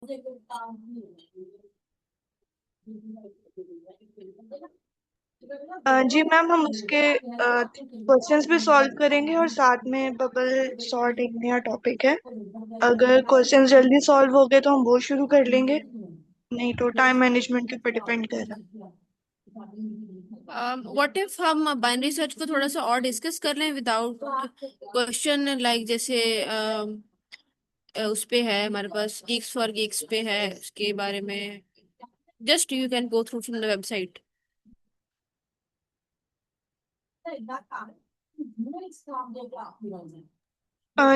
जी ma'am, हम उसके questions भी सॉल्व करेंगे और साथ में बबल सॉर्ट एक नया टॉपिक है। अगर क्वेश्चंस जल्दी सॉल्व हो गए तो हम वो शुरू कर लेंगे, नहीं तो टाइम मैनेजमेंट के ऊपर डिपेंड कर रहा व्हाट इफ हम बाइनरी सर्च को थोड़ा सा और डिस्कस कर लें विदाउट क्वेश्चन, लाइक जैसे उस पे है हमारे पास geeks फॉर geeks पे है उसके बारे में। Just you can go through from the website. है।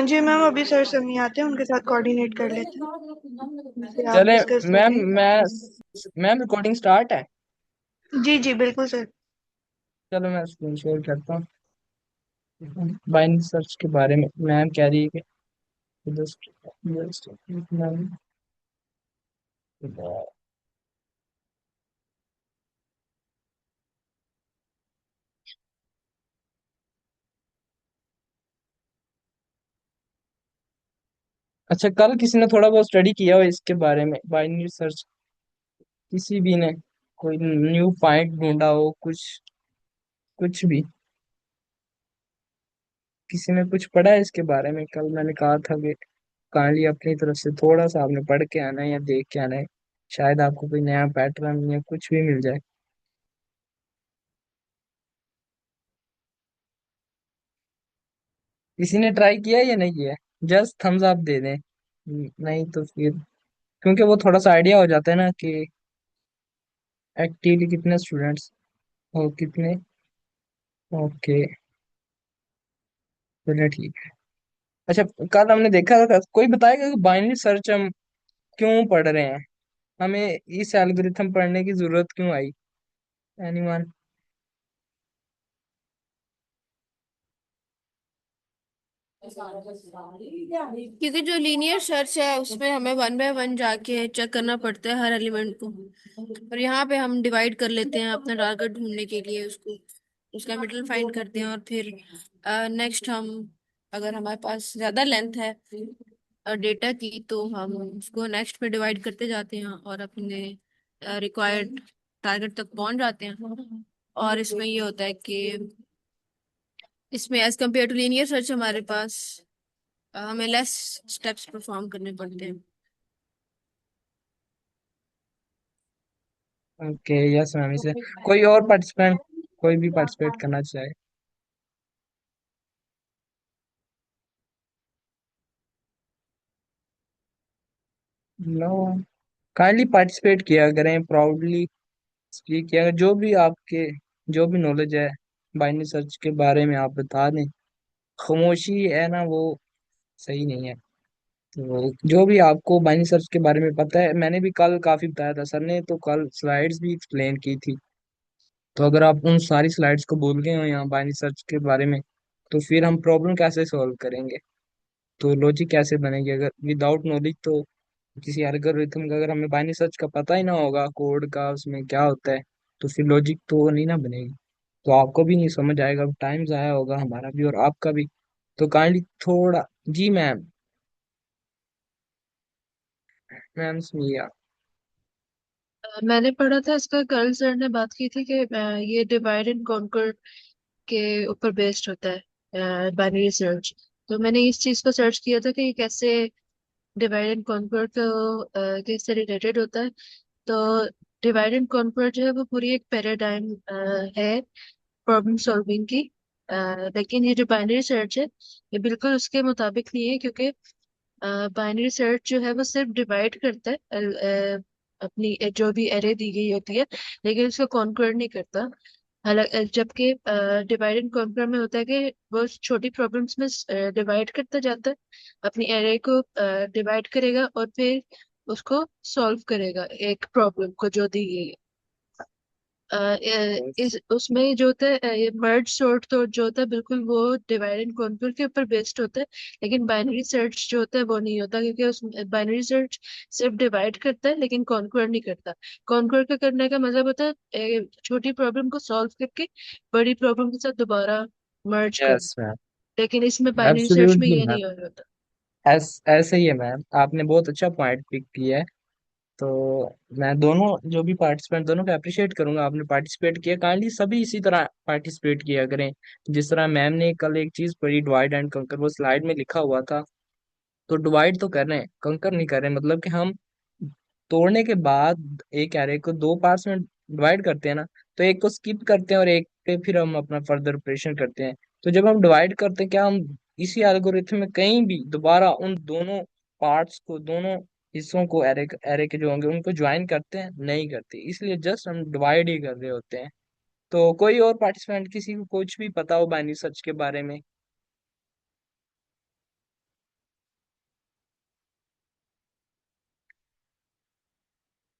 जी मैम, अभी सर समी आते हैं, उनके साथ कोऑर्डिनेट कर लेते हैं, फिर आप चले डिस्कस मैम। करिए। मैम रिकॉर्डिंग स्टार्ट है। जी जी बिल्कुल सर। चलो मैं स्क्रीन शेयर करता हूँ। बाइनरी सर्च के बारे में मैम कह रही है कि जस्ट जस्ट मैम। अच्छा, कल किसी ने थोड़ा बहुत स्टडी किया हो इसके बारे में, बाइनरी सर्च? किसी भी ने कोई न्यू पॉइंट ढूंढा हो, कुछ कुछ भी? किसी ने कुछ पढ़ा है इसके बारे में? कल मैंने कहा था कि काइंडली अपनी तरफ से थोड़ा सा आपने पढ़ के आना है या देख के आना है, शायद आपको कोई नया पैटर्न या कुछ भी मिल जाए। किसी ने ट्राई किया है या नहीं किया? जस्ट थम्स अप दे दें। नहीं तो फिर, क्योंकि वो थोड़ा सा आइडिया हो जाता है ना कि एक्टिवली कितने स्टूडेंट्स हो, कितने। ओके, चलिए ठीक है। अच्छा, कल हमने देखा था, कोई बताएगा कि बाइनरी सर्च हम क्यों पढ़ रहे हैं? हमें इस एल्गोरिथम पढ़ने की जरूरत क्यों आई? एनीवन? क्योंकि जो लीनियर सर्च है उसमें हमें वन बाय वन जाके चेक करना पड़ता है हर एलिमेंट को। और यहाँ पे हम डिवाइड कर लेते हैं अपना टारगेट ढूंढने के लिए, उसको उसका मिडल फाइंड करते हैं। और फिर नेक्स्ट हम, अगर हमारे पास ज्यादा लेंथ है डेटा की, तो हम उसको नेक्स्ट पे डिवाइड करते जाते हैं और अपने रिक्वायर्ड टारगेट तक पहुंच जाते हैं। और इसमें ये होता है कि इसमें as compare to linear search हमारे पास हमें लेस स्टेप्स परफॉर्म करने पड़ते हैं। Okay, yes ma'am. इसे कोई और पार्टिसिपेंट, कोई भी पार्टिसिपेट करना चाहे? नो, काइंडली पार्टिसिपेट किया करें, प्राउडली स्पीक किया करें। जो भी आपके, जो भी नॉलेज है बाइनरी सर्च के बारे में, आप बता दें। खामोशी है ना, वो सही नहीं है। तो जो भी आपको बाइनरी सर्च के बारे में पता है, मैंने भी कल काफी बताया था, सर ने तो कल स्लाइड्स भी एक्सप्लेन की थी। तो अगर आप उन सारी स्लाइड्स को भूल गए हो यहाँ बाइनरी सर्च के बारे में, तो फिर हम प्रॉब्लम कैसे सॉल्व करेंगे? तो लॉजिक कैसे बनेगी अगर विदाउट नॉलेज? तो किसी एल्गोरिथम का अगर हमें बाइनरी सर्च का पता ही ना होगा, कोड का उसमें क्या होता है, तो फिर लॉजिक तो नहीं ना बनेगी। तो आपको भी नहीं समझ आएगा, टाइम जाया होगा हमारा भी और आपका भी। तो काइंडली थोड़ा। जी मैम। मैम सुनिए। मैंने पढ़ा था इसका, कल सर ने बात की थी कि ये डिवाइड एंड कॉन्कर के ऊपर बेस्ड होता है बाइनरी सर्च। तो मैंने इस चीज को सर्च किया था कि ये कैसे डिवाइड एंड कॉन्कर को कैसे रिलेटेड होता है। तो डिवाइड एंड कॉन्कर जो है वो पूरी एक पैराडाइम है प्रॉब्लम सॉल्विंग की। लेकिन ये जो बाइनरी सर्च है ये बिल्कुल उसके मुताबिक नहीं है, क्योंकि बाइनरी सर्च जो है वो सिर्फ डिवाइड करता है अपनी जो भी एरे दी गई होती है, लेकिन उसको कॉन्कर नहीं करता। हालांकि जबकि डिवाइड एंड कॉन्कर में होता है कि वो छोटी प्रॉब्लम्स में डिवाइड करता जाता है, अपनी एरे को डिवाइड करेगा और फिर उसको सॉल्व करेगा एक प्रॉब्लम को जो दी गई है। इस उसमें जो होता है ये मर्ज सॉर्ट तो जो होता है बिल्कुल वो डिवाइड एंड कॉन्कर के ऊपर बेस्ड होता है। लेकिन बाइनरी सर्च जो होता है वो नहीं होता, क्योंकि उस बाइनरी सर्च सिर्फ डिवाइड करता है लेकिन कॉन्कर नहीं करता। कॉन्कर का करने का मतलब होता है छोटी प्रॉब्लम को सॉल्व करके बड़ी प्रॉब्लम के साथ दोबारा मर्ज करना। यस मैम, लेकिन इसमें बाइनरी सर्च में एब्सोल्युटली ये मैम। नहीं हो रहा होता। ऐसे ही है मैम, आपने बहुत अच्छा पॉइंट पिक किया है। तो मैं दोनों जो भी पार्टिसिपेंट दोनों को अप्रिशिएट करूंगा, आपने पार्टिसिपेट किया, काइंडली सभी इसी तरह पार्टिसिपेट किया करें। जिस तरह मैम ने कल एक चीज पढ़ी, डिवाइड एंड कंकर, वो स्लाइड में लिखा हुआ था। तो डिवाइड तो कर रहे हैं, कंकर नहीं कर रहे, मतलब कि हम तोड़ने के बाद एक एरे को दो पार्ट्स में डिवाइड करते हैं ना, तो एक को स्किप करते हैं और एक पे फिर हम अपना फर्दर ऑपरेशन करते हैं। तो जब हम डिवाइड करते हैं, क्या हम इसी एल्गोरिथम में कहीं भी दोबारा उन दोनों पार्ट्स को, दोनों हिस्सों को, एरे के जो होंगे उनको ज्वाइन करते हैं? नहीं करते, इसलिए जस्ट हम डिवाइड ही कर रहे होते हैं। तो कोई और पार्टिसिपेंट, किसी को कुछ भी पता हो बाइनरी सर्च के बारे में?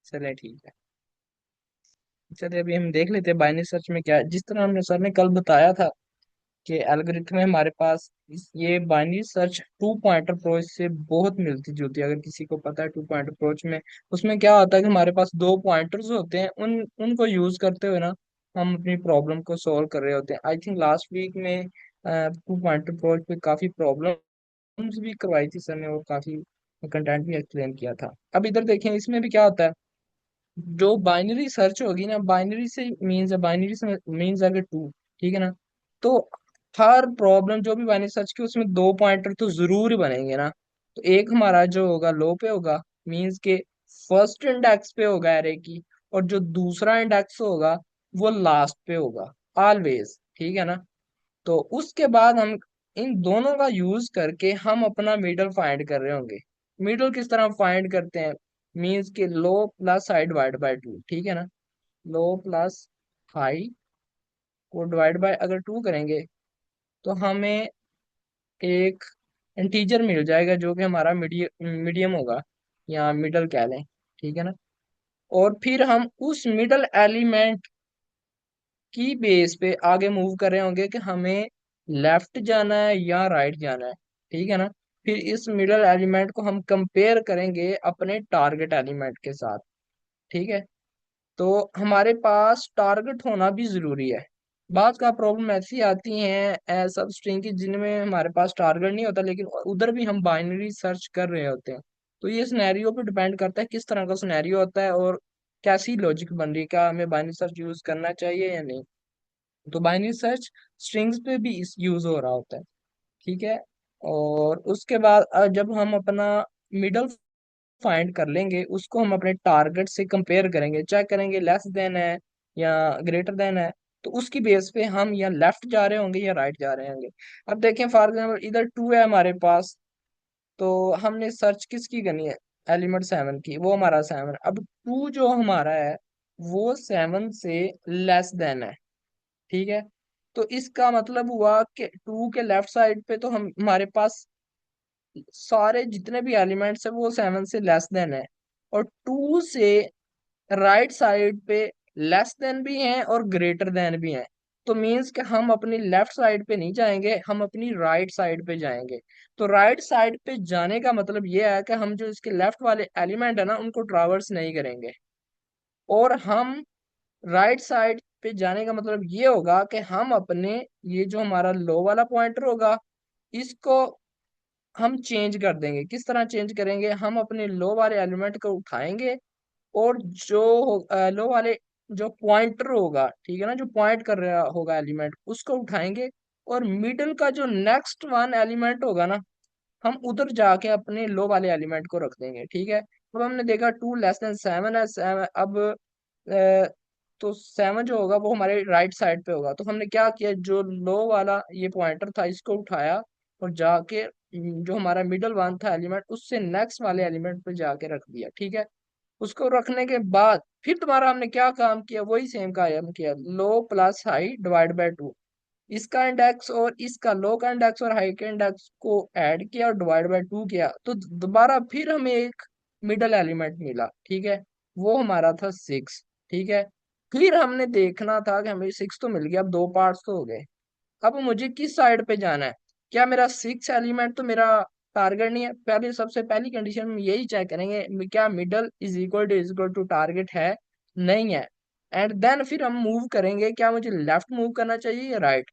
चले ठीक है। चलिए अभी हम देख लेते हैं बाइनरी सर्च में क्या है। जिस तरह हमने सर ने कल बताया था कि एल्गोरिथम है हमारे पास, ये binary search two point approach से बहुत मिलती जुलती है। अगर किसी को पता है टू पॉइंट अप्रोच में, उसमें क्या होता है कि हमारे पास दो पॉइंटर्स होते हैं, उनको यूज करते हुए ना हम अपनी प्रॉब्लम को सॉल्व कर रहे होते हैं। आई थिंक लास्ट वीक में टू पॉइंट अप्रोच पे काफी प्रॉब्लम्स भी करवाई थी सर ने, और काफी कंटेंट भी एक्सप्लेन किया था। अब इधर देखें, इसमें भी क्या होता है, जो बाइनरी सर्च होगी ना, बाइनरी से मीन्स है, बाइनरी से मीन्स अगर टू, ठीक है ना, तो हर प्रॉब्लम जो भी बाइनरी सर्च की उसमें दो पॉइंटर तो जरूर बनेंगे ना। तो एक हमारा जो होगा लो पे होगा, मीन्स के फर्स्ट इंडेक्स पे होगा एरे की, और जो दूसरा इंडेक्स होगा वो लास्ट पे होगा, ऑलवेज, ठीक है ना। तो उसके बाद हम इन दोनों का यूज करके हम अपना मिडल फाइंड कर रहे होंगे। मिडल किस तरह फाइंड करते हैं? मीन्स के low plus high divide by two, ठीक है ना। लो प्लस हाई को डिवाइड बाय अगर टू करेंगे, तो हमें एक इंटीजर मिल जाएगा जो कि हमारा मीडियम होगा, या मिडल कह लें, ठीक है ना। और फिर हम उस मिडल एलिमेंट की बेस पे आगे मूव कर रहे होंगे कि हमें लेफ्ट जाना है या राइट जाना है, ठीक है ना। फिर इस मिडल एलिमेंट को हम कंपेयर करेंगे अपने टारगेट एलिमेंट के साथ, ठीक है। तो हमारे पास टारगेट होना भी जरूरी है। बात का प्रॉब्लम ऐसी आती है सब स्ट्रिंग की जिनमें हमारे पास टारगेट नहीं होता, लेकिन उधर भी हम बाइनरी सर्च कर रहे होते हैं। तो ये सिनेरियो पे डिपेंड करता है किस तरह का सिनेरियो होता है और कैसी लॉजिक बन रही है, क्या हमें बाइनरी सर्च यूज करना चाहिए या नहीं। तो बाइनरी सर्च स्ट्रिंग्स पे भी इस यूज हो रहा होता है, ठीक है। और उसके बाद जब हम अपना मिडल फाइंड कर लेंगे, उसको हम अपने टारगेट से कंपेयर करेंगे, चेक करेंगे लेस देन है या ग्रेटर देन है। तो उसकी बेस पे हम या लेफ्ट जा रहे होंगे या राइट जा रहे होंगे। अब देखें फॉर एग्जाम्पल इधर टू है हमारे पास, तो हमने सर्च किसकी करनी है? एलिमेंट सेवन की, वो हमारा सेवन। अब टू जो हमारा है वो सेवन से लेस देन है, ठीक है। तो इसका मतलब हुआ कि टू के लेफ्ट साइड पे तो हम हमारे पास सारे जितने भी एलिमेंट्स है वो सेवन से लेस देन है, और टू से राइट साइड पे लेस देन भी हैं और ग्रेटर देन भी हैं। तो मीन्स कि हम अपनी लेफ्ट साइड पे नहीं जाएंगे, हम अपनी राइट साइड पे जाएंगे। तो राइट साइड पे जाने का मतलब ये है कि हम जो इसके लेफ्ट वाले एलिमेंट है ना उनको ट्रावर्स नहीं करेंगे, और हम राइट साइड पे जाने का मतलब ये होगा कि हम अपने, ये जो हमारा लो वाला पॉइंटर होगा, इसको हम चेंज कर देंगे। किस तरह चेंज करेंगे? हम अपने लो वाले एलिमेंट को उठाएंगे, और जो लो वाले जो पॉइंटर होगा, ठीक है ना, जो पॉइंट कर रहा होगा एलिमेंट, उसको उठाएंगे, और मिडल का जो नेक्स्ट वन एलिमेंट होगा ना, हम उधर जाके अपने लो वाले एलिमेंट को रख देंगे, ठीक है। अब हमने देखा टू लेस देन सेवन है, अब तो सेवन जो होगा वो हमारे राइट साइड पे होगा। तो हमने क्या किया, जो लो वाला ये पॉइंटर था इसको उठाया, और जाके जो हमारा मिडल वन था एलिमेंट, उससे नेक्स्ट वाले एलिमेंट पे जाके रख दिया, ठीक है। उसको रखने के बाद फिर तुम्हारा हमने क्या काम किया, वही सेम काम किया, low plus high divide by two. इसका इंडेक्स और इसका लो का इंडेक्स और हाई के इंडेक्स को ऐड किया और डिवाइड बाय टू किया, तो दोबारा फिर हमें एक मिडल एलिमेंट मिला, ठीक है। वो हमारा था सिक्स, ठीक है। फिर हमने देखना था कि हमें सिक्स तो मिल गया, अब दो पार्ट्स तो हो गए। अब मुझे किस साइड पे जाना है? क्या मेरा सिक्स एलिमेंट तो मेरा टारगेट नहीं है? पहले सबसे पहली कंडीशन में यही चेक करेंगे क्या middle is equal to target है, नहीं है। एंड देन फिर हम मूव करेंगे, क्या मुझे लेफ्ट मूव करना चाहिए या राइट।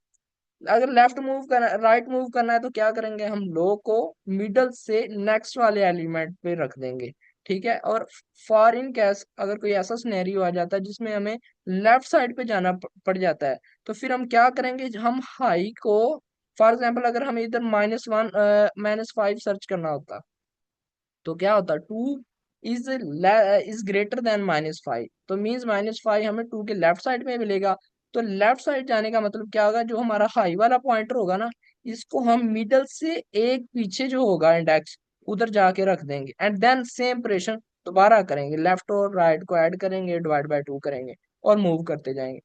अगर लेफ्ट मूव करना, राइट मूव करना है तो क्या करेंगे, हम लो को मिडल से नेक्स्ट वाले एलिमेंट पे रख देंगे। ठीक है। और फॉर इन केस अगर कोई ऐसा सिनेरियो आ जाता है जिसमें हमें लेफ्ट साइड पे जाना पड़ जाता है, तो फिर हम क्या करेंगे, हम हाई को, फॉर एग्जाम्पल अगर हमें इधर -1 -5 सर्च करना होता, तो क्या होता, 2 इज ग्रेटर देन -5, तो मीन्स -5 हमें 2 के लेफ्ट साइड में मिलेगा। तो लेफ्ट साइड जाने का मतलब क्या होगा, जो हमारा हाई वाला पॉइंटर होगा ना, इसको हम मिडल से एक पीछे जो होगा इंडेक्स, उधर जाके रख देंगे, एंड देन सेम ऑपरेशन दोबारा करेंगे, लेफ्ट और राइट को ऐड करेंगे, डिवाइड बाय 2 करेंगे और मूव करते जाएंगे।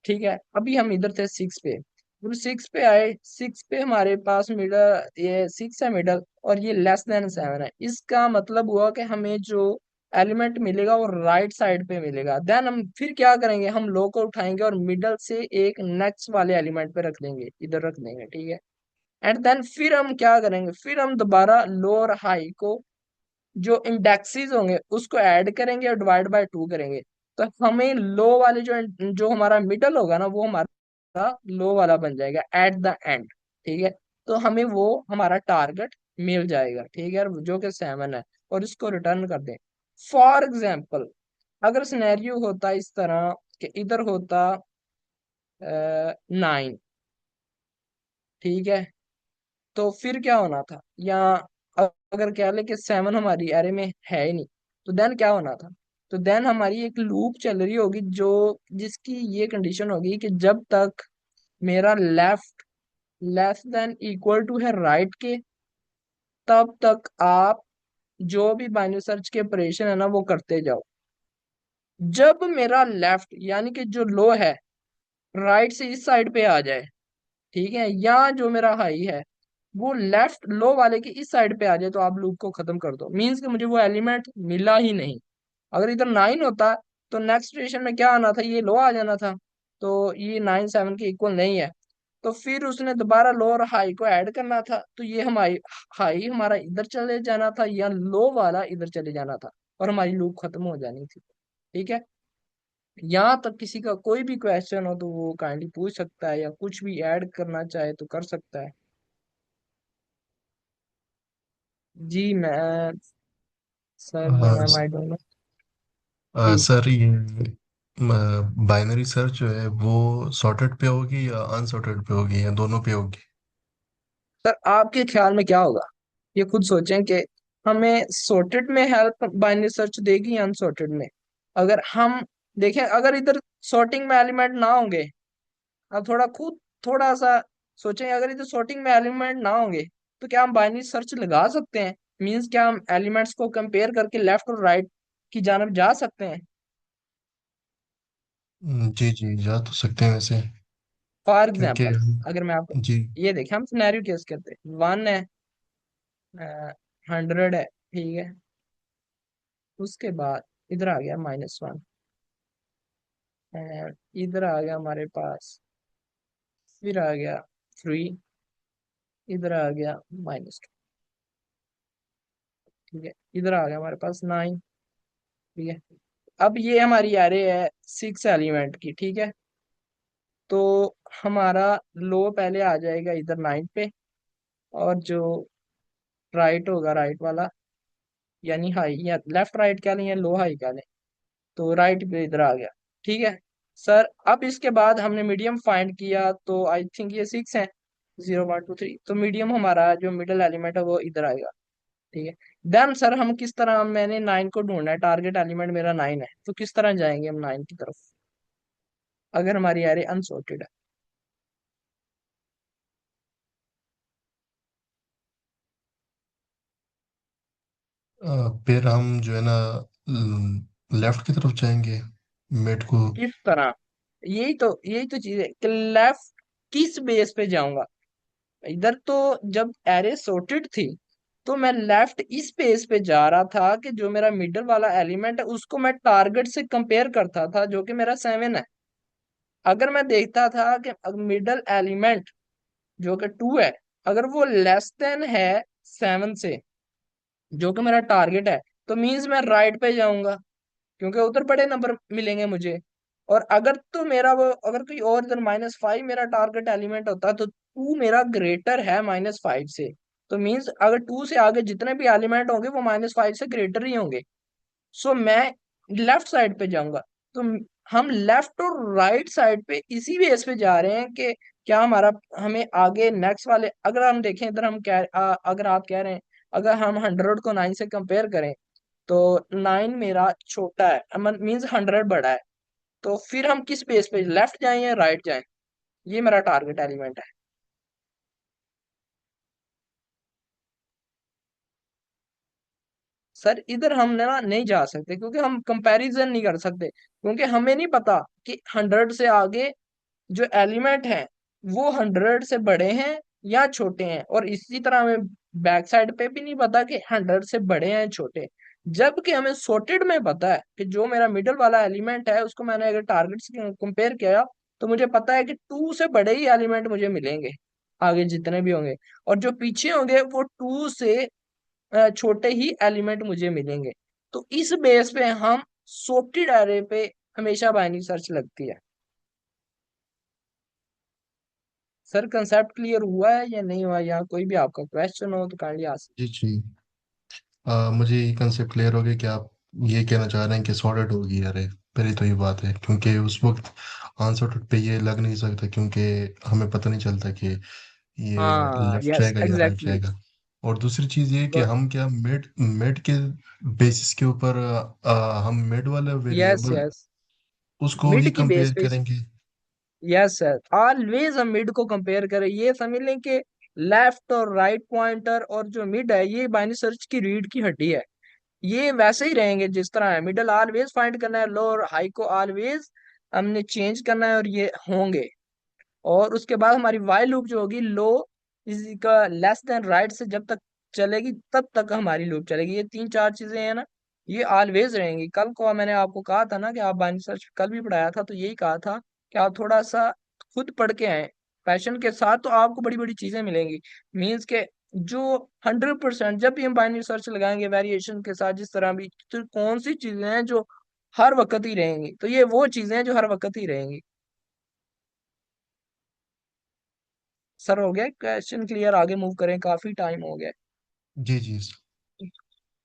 ठीक है। अभी हम इधर थे 6 पे, फिर 6 पे आए, 6 पे हमारे पास मिडल, ये 6 है मिडल, और ये लेस देन 7 है। इसका मतलब हुआ कि हमें जो एलिमेंट मिलेगा वो राइट साइड पे मिलेगा। देन हम फिर क्या करेंगे, हम लो को उठाएंगे और मिडल से एक नेक्स्ट वाले एलिमेंट पे रख देंगे, इधर रख देंगे। ठीक है। एंड देन फिर हम क्या करेंगे, फिर हम दोबारा लो और हाई को, जो इंडेक्सेस होंगे उसको ऐड करेंगे और डिवाइड बाय 2 करेंगे। तो हमें लो वाले जो जो हमारा मिडल होगा ना, वो हमारा लो वाला बन जाएगा एट द एंड। ठीक है। तो हमें वो हमारा टारगेट मिल जाएगा। ठीक है, जो कि 7 है, और इसको रिटर्न कर दें। फॉर एग्जाम्पल अगर सिनेरियो होता इस तरह कि इधर होता 9, ठीक है, तो फिर क्या होना था, या अगर कह ले कि 7 हमारी एरे में है ही नहीं, तो देन क्या होना था, तो देन हमारी एक लूप चल रही होगी, जो जिसकी ये कंडीशन होगी कि जब तक मेरा left less than equal to है राइट के, तब तक आप जो भी बाइनरी सर्च के ऑपरेशन है ना वो करते जाओ। जब मेरा लेफ्ट यानी कि जो लो है राइट से इस साइड पे आ जाए, ठीक है, या जो मेरा हाई है वो लेफ्ट लो वाले की इस साइड पे आ जाए, तो आप लूप को खत्म कर दो। मीन्स कि मुझे वो एलिमेंट मिला ही नहीं। अगर इधर 9 होता तो नेक्स्ट स्टेशन में क्या आना था, ये लो आ जाना था। तो ये 9 7 के इक्वल नहीं है, तो फिर उसने दोबारा लो और हाई को ऐड करना था, तो ये हमारी हाई हमारा इधर चले जाना था या लो वाला इधर चले जाना था, और हमारी लूप खत्म हो जानी थी। ठीक है। यहाँ तक किसी का कोई भी क्वेश्चन हो तो वो काइंडली पूछ सकता है, या कुछ भी ऐड करना चाहे तो कर सकता है। जी मैं, सर आ, मैम, आई डोंट नो। जी सर ये बाइनरी सर्च जो है वो सॉर्टेड पे होगी या अनसॉर्टेड पे होगी या दोनों पे होगी? सर, आपके ख्याल में क्या होगा, ये खुद सोचें कि हमें सॉर्टेड में हेल्प बाइनरी सर्च देगी या अनसॉर्टेड में। अगर हम देखें, अगर इधर सॉर्टिंग में एलिमेंट ना होंगे, अब थोड़ा खुद थोड़ा सा सोचें, अगर इधर सॉर्टिंग में एलिमेंट ना होंगे तो क्या हम बाइनरी सर्च लगा सकते हैं? मींस क्या हम एलिमेंट्स को कंपेयर करके लेफ्ट और राइट की जानब जा सकते हैं? जी जी, जा तो सकते हैं वैसे। फॉर क्योंकि एग्जाम्पल अगर मैं आपको जी। ये देखें, हम सिनेरियो केस करते हैं, 1 है, 100 है, ठीक है, उसके बाद इधर आ गया -1, एंड इधर आ गया हमारे पास, फिर आ गया 3, इधर आ गया -2, ठीक है, इधर आ गया हमारे पास 9, ठीक है। अब ये हमारी एरे है 6 एलिमेंट की, ठीक है। तो हमारा लो पहले आ जाएगा इधर 9 पे, और जो राइट होगा राइट वाला, यानी हाई, या लेफ्ट राइट क्या लें या लो हाई क्या लें, तो राइट पे इधर आ गया। ठीक है सर। अब इसके बाद हमने मीडियम फाइंड किया, तो आई थिंक ये 6 है, 0 1 2 3, तो मीडियम हमारा जो मिडल एलिमेंट है वो इधर आएगा। ठीक है। देन सर हम किस तरह, मैंने 9 को ढूंढना है, टारगेट एलिमेंट मेरा 9 है, तो किस तरह जाएंगे हम 9 की तरफ, अगर हमारी एरे अनसॉर्टेड है? फिर हम जो है ना लेफ्ट की तरफ जाएंगे, मिड को। किस तरह, यही तो चीज है कि लेफ्ट किस बेस पे जाऊंगा। इधर तो जब एरे सॉर्टेड थी, तो मैं लेफ्ट इस पेज पे जा रहा था कि जो मेरा मिडल वाला एलिमेंट है उसको मैं टारगेट से कंपेयर करता था, जो कि मेरा 7 है। अगर मैं देखता था कि मिडल एलिमेंट जो कि 2 है, अगर वो लेस देन है 7 से, जो कि मेरा टारगेट है, तो मीन्स मैं राइट पे जाऊंगा, क्योंकि उधर बड़े नंबर मिलेंगे मुझे। और अगर तो मेरा वो अगर कोई और इधर -5 मेरा टारगेट एलिमेंट होता तो 2 मेरा ग्रेटर है -5 से। तो मीन्स अगर 2 से आगे जितने भी एलिमेंट होंगे वो -5 से ग्रेटर ही होंगे। सो मैं लेफ्ट साइड पे जाऊंगा। तो हम लेफ्ट और राइट साइड पे इसी बेस पे जा रहे हैं कि क्या हमारा हमें आगे नेक्स्ट वाले अगर हम देखें इधर हम अगर आप कह रहे हैं अगर हम 100 को 9 से कंपेयर करें तो 9 मेरा छोटा है मीन्स 100 बड़ा है। तो फिर हम किस बेस पे लेफ्ट जाएं या राइट जाएं? ये मेरा टारगेट एलिमेंट है। सर इधर हम ना नहीं जा सकते क्योंकि हम कंपैरिजन नहीं कर सकते क्योंकि हमें नहीं पता कि 100 से आगे जो एलिमेंट हैं वो 100 से बड़े हैं या छोटे हैं। और इसी तरह हमें बैक साइड पे भी नहीं पता कि 100 से बड़े हैं छोटे। जबकि हमें सॉर्टेड में पता है कि जो मेरा मिडल वाला एलिमेंट है उसको मैंने अगर टारगेट से कंपेयर किया तो मुझे पता है कि 2 से बड़े ही एलिमेंट मुझे मिलेंगे आगे जितने भी होंगे। और जो पीछे होंगे वो 2 से छोटे ही एलिमेंट मुझे मिलेंगे। तो इस बेस पे हम सॉर्टेड एरे पे हमेशा बाइनरी सर्च लगती है। सर कंसेप्ट क्लियर हुआ है या नहीं हुआ? या कोई भी आपका क्वेश्चन हो तो काइंडली आस्क। जी जी। मुझे ये कंसेप्ट क्लियर हो गया कि आप ये कहना चाह रहे हैं कि सॉर्टेड होगी। अरे पहले तो ये बात है, क्योंकि उस वक्त अनसॉर्टेड पे ये लग नहीं सकता, क्योंकि हमें पता नहीं चलता कि ये हाँ लेफ्ट यस जाएगा या राइट एग्जैक्टली। जाएगा। और दूसरी चीज़ ये कि हम क्या मिड मिड के बेसिस के ऊपर हम मिड वाला यस वेरिएबल यस उसको ही मिड की बेस कंपेयर पे। करेंगे। यस सर ऑलवेज हम मिड को कंपेयर करें। ये समझ लें कि लेफ्ट और राइट पॉइंटर और जो मिड है ये बाइनरी सर्च की रीढ़ की हड्डी है। ये वैसे ही रहेंगे जिस तरह है। मिडल ऑलवेज फाइंड करना है, लो और हाई को ऑलवेज हमने चेंज करना है और ये होंगे। और उसके बाद हमारी वाइल लूप जो होगी लो इज का लेस देन राइट से जब तक चलेगी तब तक हमारी लूप चलेगी। ये तीन चार चीजें हैं ना ये ऑलवेज रहेंगी। कल को मैंने आपको कहा था ना कि आप बाइनरी सर्च कल भी पढ़ाया था तो यही कहा था कि आप थोड़ा सा खुद पढ़ के आए पैशन के साथ तो आपको बड़ी बड़ी चीजें मिलेंगी। मीन्स के जो 100% जब भी हम बाइनरी सर्च लगाएंगे वेरिएशन के साथ जिस तरह भी तो कौन सी चीजें हैं जो हर वक्त ही रहेंगी? तो ये वो चीजें हैं जो हर वक्त ही रहेंगी। सर हो गया क्वेश्चन क्लियर? आगे मूव करें काफी टाइम हो गया। जी जी।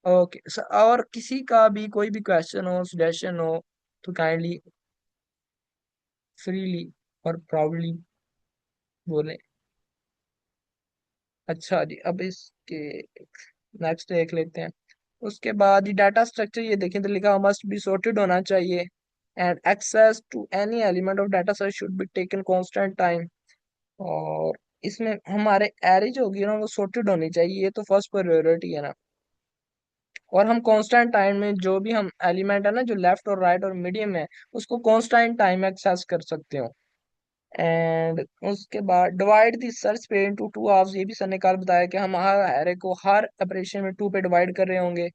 ओके सर और किसी का भी कोई भी क्वेश्चन हो सजेशन हो तो काइंडली फ्रीली और प्राउडली बोलें। अच्छा जी अब इसके नेक्स्ट देख लेते हैं। उसके बाद ये डाटा स्ट्रक्चर ये देखें तो लिखा मस्ट बी सॉर्टेड होना चाहिए and access to any element of data set should be taken constant time. और इसमें हमारे एरे जो होगी ना वो सॉर्टेड होनी चाहिए। ये तो फर्स्ट प्रायोरिटी है ना। और हम कांस्टेंट टाइम में जो भी हम एलिमेंट है ना जो लेफ्ट और राइट और मीडियम है उसको कांस्टेंट टाइम में एक्सेस कर सकते हो। एंड उसके बाद डिवाइड द सर्च पे इनटू टू हाफ्स। ये भी सर ने कल बताया कि हम हर एरे को हर ऑपरेशन में टू पे डिवाइड कर रहे होंगे।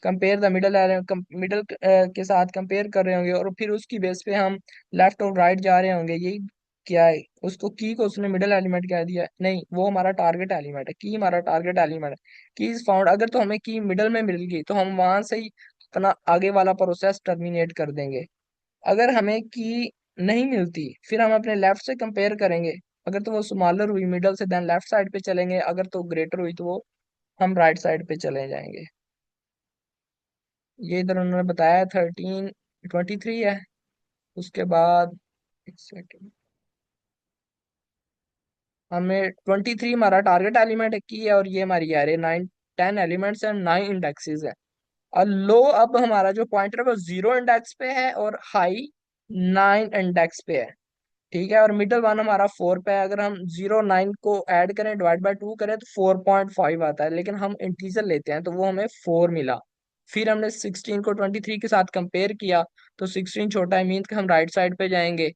Compare the middle array middle के साथ कंपेयर कर रहे होंगे और फिर उसकी बेस पे हम लेफ्ट और राइट जा रहे होंगे। यही क्या है उसको की को उसने मिडल एलिमेंट कह दिया नहीं वो हमारा टारगेट एलिमेंट है। की हमारा टारगेट एलिमेंट है। की इज फाउंड अगर तो हमें की मिडल में मिल गई तो हम वहां से ही अपना आगे वाला प्रोसेस टर्मिनेट कर देंगे। अगर हमें की नहीं मिलती फिर हम अपने लेफ्ट से कंपेयर करेंगे। अगर तो वो स्मॉलर हुई मिडल से देन लेफ्ट साइड पे चलेंगे। अगर तो ग्रेटर हुई तो वो हम राइट साइड पे चले जाएंगे। ये इधर उन्होंने बताया 1323 है। उसके बाद एक सेकेंड हमें 23 हमारा टारगेट एलिमेंट की है और ये हमारी अरे 10 एलिमेंट्स हैं 9 इंडेक्सेस है। और लो अब हमारा जो पॉइंटर है वो 0 इंडेक्स पे है और हाई 9 इंडेक्स पे है। ठीक है और मिडल वन हमारा 4 पे है। अगर हम 0 9 को ऐड करें डिवाइड बाय 2 करें तो 4.5 आता है लेकिन हम इंटीजर लेते हैं तो वो हमें 4 मिला। फिर हमने 16 को 23 के साथ कंपेयर किया तो 16 छोटा है मीन कि हम राइट साइड पे जाएंगे।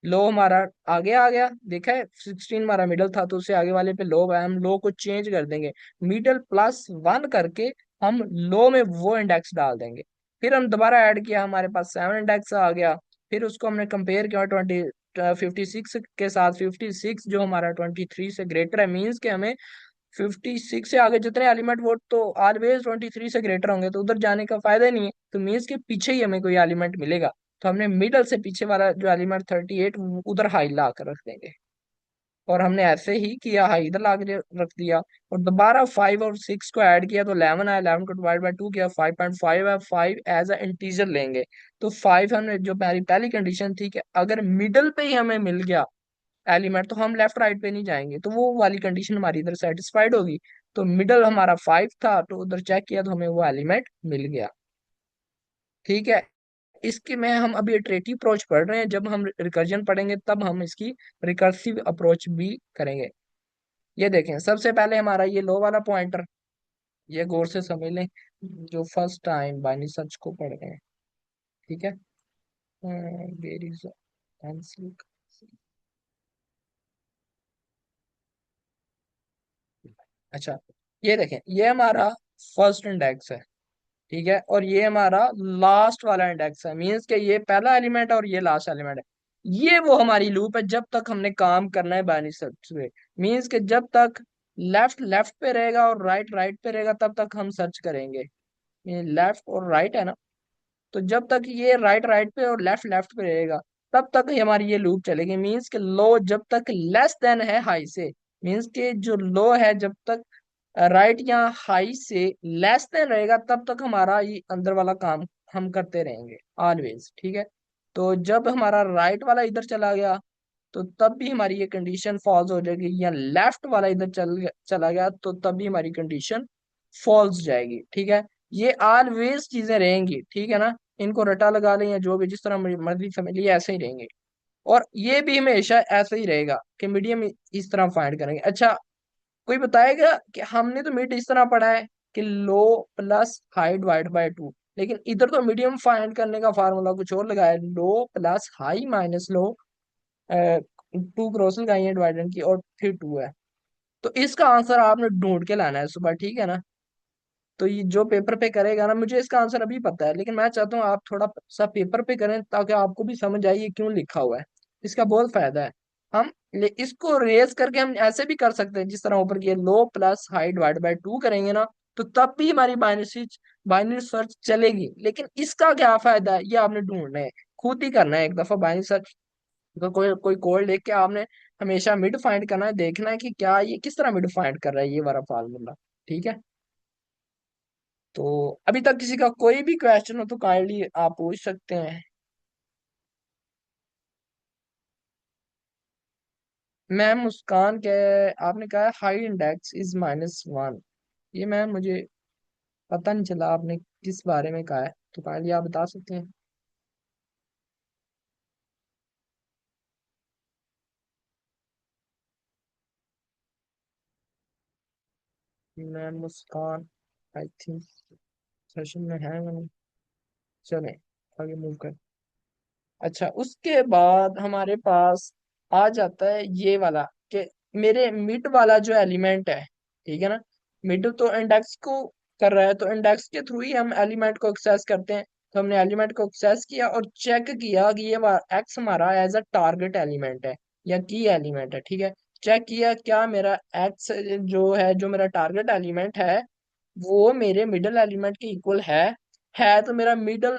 लो हमारा आगे आ गया देखा है 16 हमारा मिडल था तो उससे आगे वाले पे लो है। हम लो को चेंज कर देंगे मिडल +1 करके हम लो में वो इंडेक्स डाल देंगे। फिर हम दोबारा ऐड किया हमारे पास 7 इंडेक्स आ गया। फिर उसको हमने कंपेयर किया 56 के साथ 56 जो हमारा 23 से ग्रेटर है मीन्स के हमें 56 से आगे जितने एलिमेंट वो तो ऑलवेज 23 से ग्रेटर होंगे तो उधर जाने का फायदा ही नहीं है। तो मीन्स के पीछे ही हमें कोई एलिमेंट मिलेगा। तो हमने मिडल से पीछे वाला जो एलिमेंट 38 उधर हाई ला कर रख देंगे, और हमने ऐसे ही किया, हाई इधर ला के रख दिया, और दोबारा 5 और 6 को ऐड किया तो 11 आया, 11 को डिवाइड बाय 2 किया 5.5 है, 5 एज अ इंटीजर लेंगे। तो 5 हमने, जो पहली पहली कंडीशन थी कि अगर मिडल पे ही हमें मिल गया एलिमेंट तो हम लेफ्ट राइट पे नहीं जाएंगे, तो वो वाली कंडीशन हमारी इधर सेटिस्फाइड होगी। तो मिडल हमारा 5 था, तो उधर चेक किया तो हमें वो एलिमेंट मिल गया। ठीक है, इसके में हम अभी इटरेटिव अप्रोच पढ़ रहे हैं, जब हम रिकर्जन पढ़ेंगे तब हम इसकी रिकर्सिव अप्रोच भी करेंगे। ये देखें, सबसे पहले हमारा ये लो वाला पॉइंटर, ये गौर से समझ लें जो फर्स्ट टाइम बाइनरी सर्च को पढ़ रहे हैं। ठीक है, वेर इज पेंसिल। अच्छा, ये देखें, ये हमारा फर्स्ट इंडेक्स है। ठीक है, और ये हमारा लास्ट वाला इंडेक्स है, मीन्स के ये पहला एलिमेंट है और ये लास्ट एलिमेंट है। ये वो हमारी लूप है जब तक हमने काम करना है बाइनरी सर्च पे। मीन्स के जब तक लेफ्ट लेफ्ट पे रहेगा और राइट राइट पे रहेगा तब तक हम सर्च करेंगे। लेफ्ट और राइट है ना, तो जब तक ये राइट राइट पे और लेफ्ट लेफ्ट पे रहेगा तब तक ही हमारी ये लूप चलेगी। मीन्स के लो जब तक लेस देन है हाई से, मीन्स के जो लो है जब तक राइट या हाई से लेस देन रहेगा तब तक हमारा ये अंदर वाला काम हम करते रहेंगे ऑलवेज। ठीक है, तो जब हमारा राइट वाला इधर चला गया तो तब भी हमारी ये कंडीशन फॉल्स हो जाएगी, या लेफ्ट वाला इधर चला गया तो तब भी हमारी कंडीशन फॉल्स जाएगी। ठीक है, ये ऑलवेज चीजें रहेंगी। ठीक है ना, इनको रटा लगा लें या जो भी जिस तरह मर्जी समझ लिए, ऐसे ही रहेंगे। और ये भी हमेशा ऐसे ही रहेगा कि मीडियम इस तरह फाइंड करेंगे। अच्छा, कोई बताएगा कि हमने तो मिड इस तरह पढ़ा है कि लो प्लस हाई डिवाइड बाय 2, लेकिन इधर तो मीडियम फाइंड करने का फार्मूला कुछ और लगाया है, लो प्लस हाई माइनस लो, 2 क्रॉस लगाई है डिवाइडेंड की और फिर 2 है। तो इसका आंसर आपने ढूंढ के लाना है सुबह। ठीक है ना, तो ये जो पेपर पे करेगा ना, मुझे इसका आंसर अभी पता है लेकिन मैं चाहता हूँ आप थोड़ा सा पेपर पे करें ताकि आपको भी समझ आए ये क्यों लिखा हुआ है। इसका बहुत फायदा है। हम इसको रेस करके हम ऐसे भी कर सकते हैं जिस तरह ऊपर किए, लो प्लस हाई डिवाइड बाय 2 करेंगे ना, तो तब भी हमारी बाइनरी सर्च चलेगी। लेकिन इसका क्या फायदा है ये आपने ढूंढना है, खुद ही करना है। एक दफा बाइनरी सर्च तो कोई कोई कोड लेके आपने हमेशा मिड फाइंड करना है, देखना है कि क्या ये किस तरह मिड फाइंड कर रहा है ये वाला फार्मूला। ठीक है, तो अभी तक किसी का कोई भी क्वेश्चन हो तो काइंडली आप पूछ सकते हैं। मैम मुस्कान के, आपने कहा हाई इंडेक्स इज -1, ये मैम मुझे पता नहीं चला आपने किस बारे में कहा है, तो काइंडली आप बता सकते हैं। Ma'am Muskan I think session में है मैम। चलें आगे मूव कर। अच्छा, उसके बाद हमारे पास आ जाता है ये वाला कि मेरे मिड वाला जो एलिमेंट है, ठीक है ना, मिड तो इंडेक्स को कर रहा है, तो इंडेक्स के थ्रू ही हम एलिमेंट को एक्सेस करते हैं। तो हमने एलिमेंट को एक्सेस किया और चेक किया कि ये एक्स हमारा एज अ टारगेट एलिमेंट है या की एलिमेंट है। ठीक है, चेक किया क्या मेरा एक्स जो है, जो मेरा टारगेट एलिमेंट है वो मेरे मिडल एलिमेंट के इक्वल है तो मेरा मिडल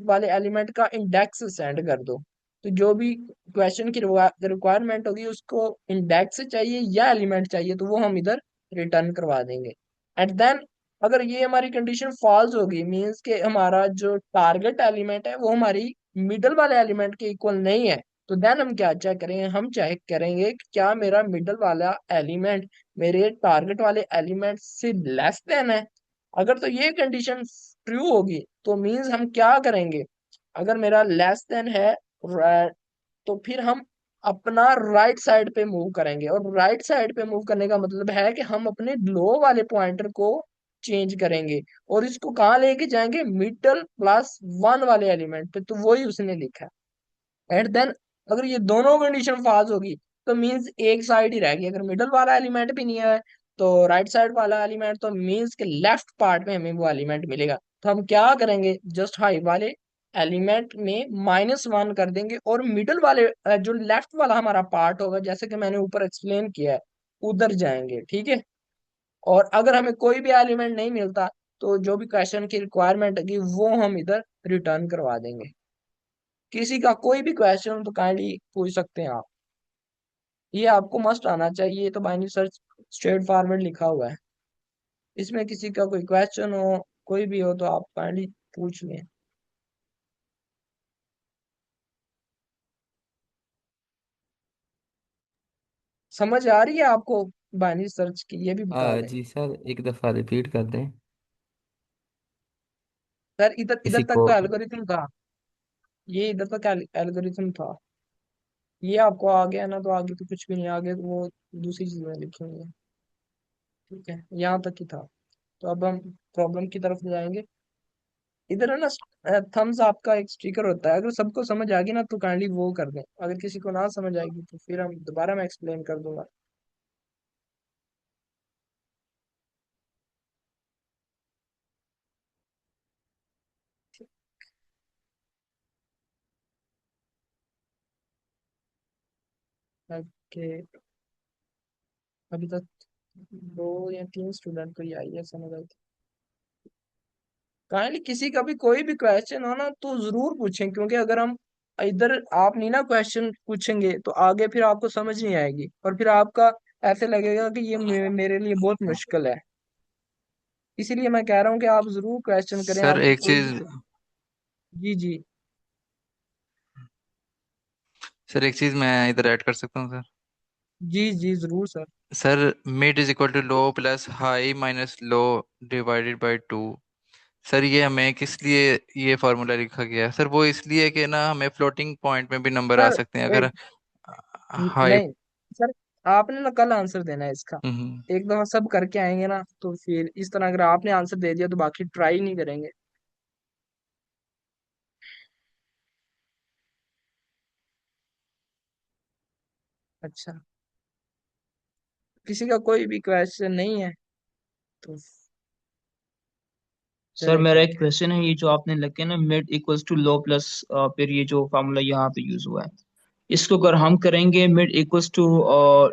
वाले एलिमेंट का इंडेक्स सेंड कर दो। तो जो भी क्वेश्चन की रिक्वायरमेंट होगी उसको इंडेक्स चाहिए या एलिमेंट चाहिए तो वो हम इधर रिटर्न करवा देंगे। एंड देन अगर ये हमारी कंडीशन फॉल्स होगी, मींस के हमारा जो टारगेट एलिमेंट है वो हमारी मिडल वाले एलिमेंट के इक्वल नहीं है, तो देन हम क्या चेक करेंगे, हम चेक करेंगे कि क्या मेरा मिडल वाला एलिमेंट मेरे टारगेट वाले एलिमेंट से लेस देन है। अगर तो ये कंडीशन ट्रू होगी तो मींस हम क्या करेंगे, अगर मेरा लेस देन है तो फिर हम अपना राइट साइड पे मूव करेंगे, और राइट साइड पे मूव करने का मतलब है कि हम अपने लो वाले पॉइंटर को चेंज करेंगे और इसको कहाँ लेके जाएंगे, मिडल +1 वाले एलिमेंट पे, तो वही उसने लिखा है। एंड देन अगर ये दोनों कंडीशन फॉल्स होगी तो मींस एक साइड ही रहेगी, अगर मिडल वाला एलिमेंट भी नहीं है तो राइट साइड वाला एलिमेंट, तो मींस के लेफ्ट पार्ट में हमें वो एलिमेंट मिलेगा। तो हम क्या करेंगे, जस्ट हाई वाले एलिमेंट में -1 कर देंगे और मिडल वाले जो लेफ्ट वाला हमारा पार्ट होगा जैसे कि मैंने ऊपर एक्सप्लेन किया है उधर जाएंगे। ठीक है, और अगर हमें कोई भी एलिमेंट नहीं मिलता तो जो भी क्वेश्चन की रिक्वायरमेंट होगी वो हम इधर रिटर्न करवा देंगे। किसी का कोई भी क्वेश्चन हो तो काइंडली पूछ सकते हैं आप। ये आपको मस्ट आना चाहिए, ये तो बाइनरी सर्च स्ट्रेट फॉरवर्ड लिखा हुआ है। इसमें किसी का कोई क्वेश्चन हो, कोई भी हो, तो आप काइंडली पूछ लें। समझ आ रही है आपको बाइनरी सर्च की, ये भी बता दें। जी सर, एक दफ़ा रिपीट कर दें। सर इधर इधर किसी तक को। तो एल्गोरिथम था, ये इधर तक एल्गोरिथम था। ये आपको आ गया ना, तो आगे तो कुछ भी नहीं, आगे तो वो दूसरी चीजें लिखी हुई है। ठीक है, यहाँ तक ही था। तो अब हम प्रॉब्लम की तरफ जाएंगे। इधर है ना, थम्स आपका एक स्टिकर होता है, अगर सबको समझ आ गई ना तो काइंडली वो कर दें, अगर किसी को ना समझ आएगी तो फिर हम दोबारा मैं एक्सप्लेन कर दूंगा। ओके, अभी तक 2 या 3 स्टूडेंट को ही आई है समझ आई। काइंडली किसी का भी कोई भी क्वेश्चन हो ना तो जरूर पूछें, क्योंकि अगर हम इधर आप नहीं ना क्वेश्चन पूछेंगे तो आगे फिर आपको समझ नहीं आएगी, और फिर आपका ऐसे लगेगा कि ये मेरे लिए बहुत मुश्किल है। इसीलिए मैं कह रहा हूँ कि आप जरूर क्वेश्चन करें, सर आपको एक कोई भी। चीज़ जी जी। सर एक चीज़ मैं इधर ऐड कर सकता हूँ सर। जी जी जरूर sir. Sir mid is equal to low plus high minus low divided by 2। Sir ये हमें किस लिए ये फार्मूला लिखा गया है? सर वो इसलिए कि ना हमें फ्लोटिंग पॉइंट में भी नंबर आ सर सकते हैं एक अगर हाई। नहीं सर, आपने ना कल आंसर देना है इसका। हम्म। एक दफा सब करके आएंगे ना तो फिर इस तरह अगर आपने आंसर दे दिया तो बाकी ट्राई नहीं करेंगे। अच्छा, किसी का कोई भी क्वेश्चन नहीं है तो सर चले मेरा एक ठीक है। क्वेश्चन है, ये जो आपने लिखे ना mid equals to low plus, फिर ये जो फार्मूला यहाँ पे यूज हुआ है, इसको अगर हम करेंगे mid equals to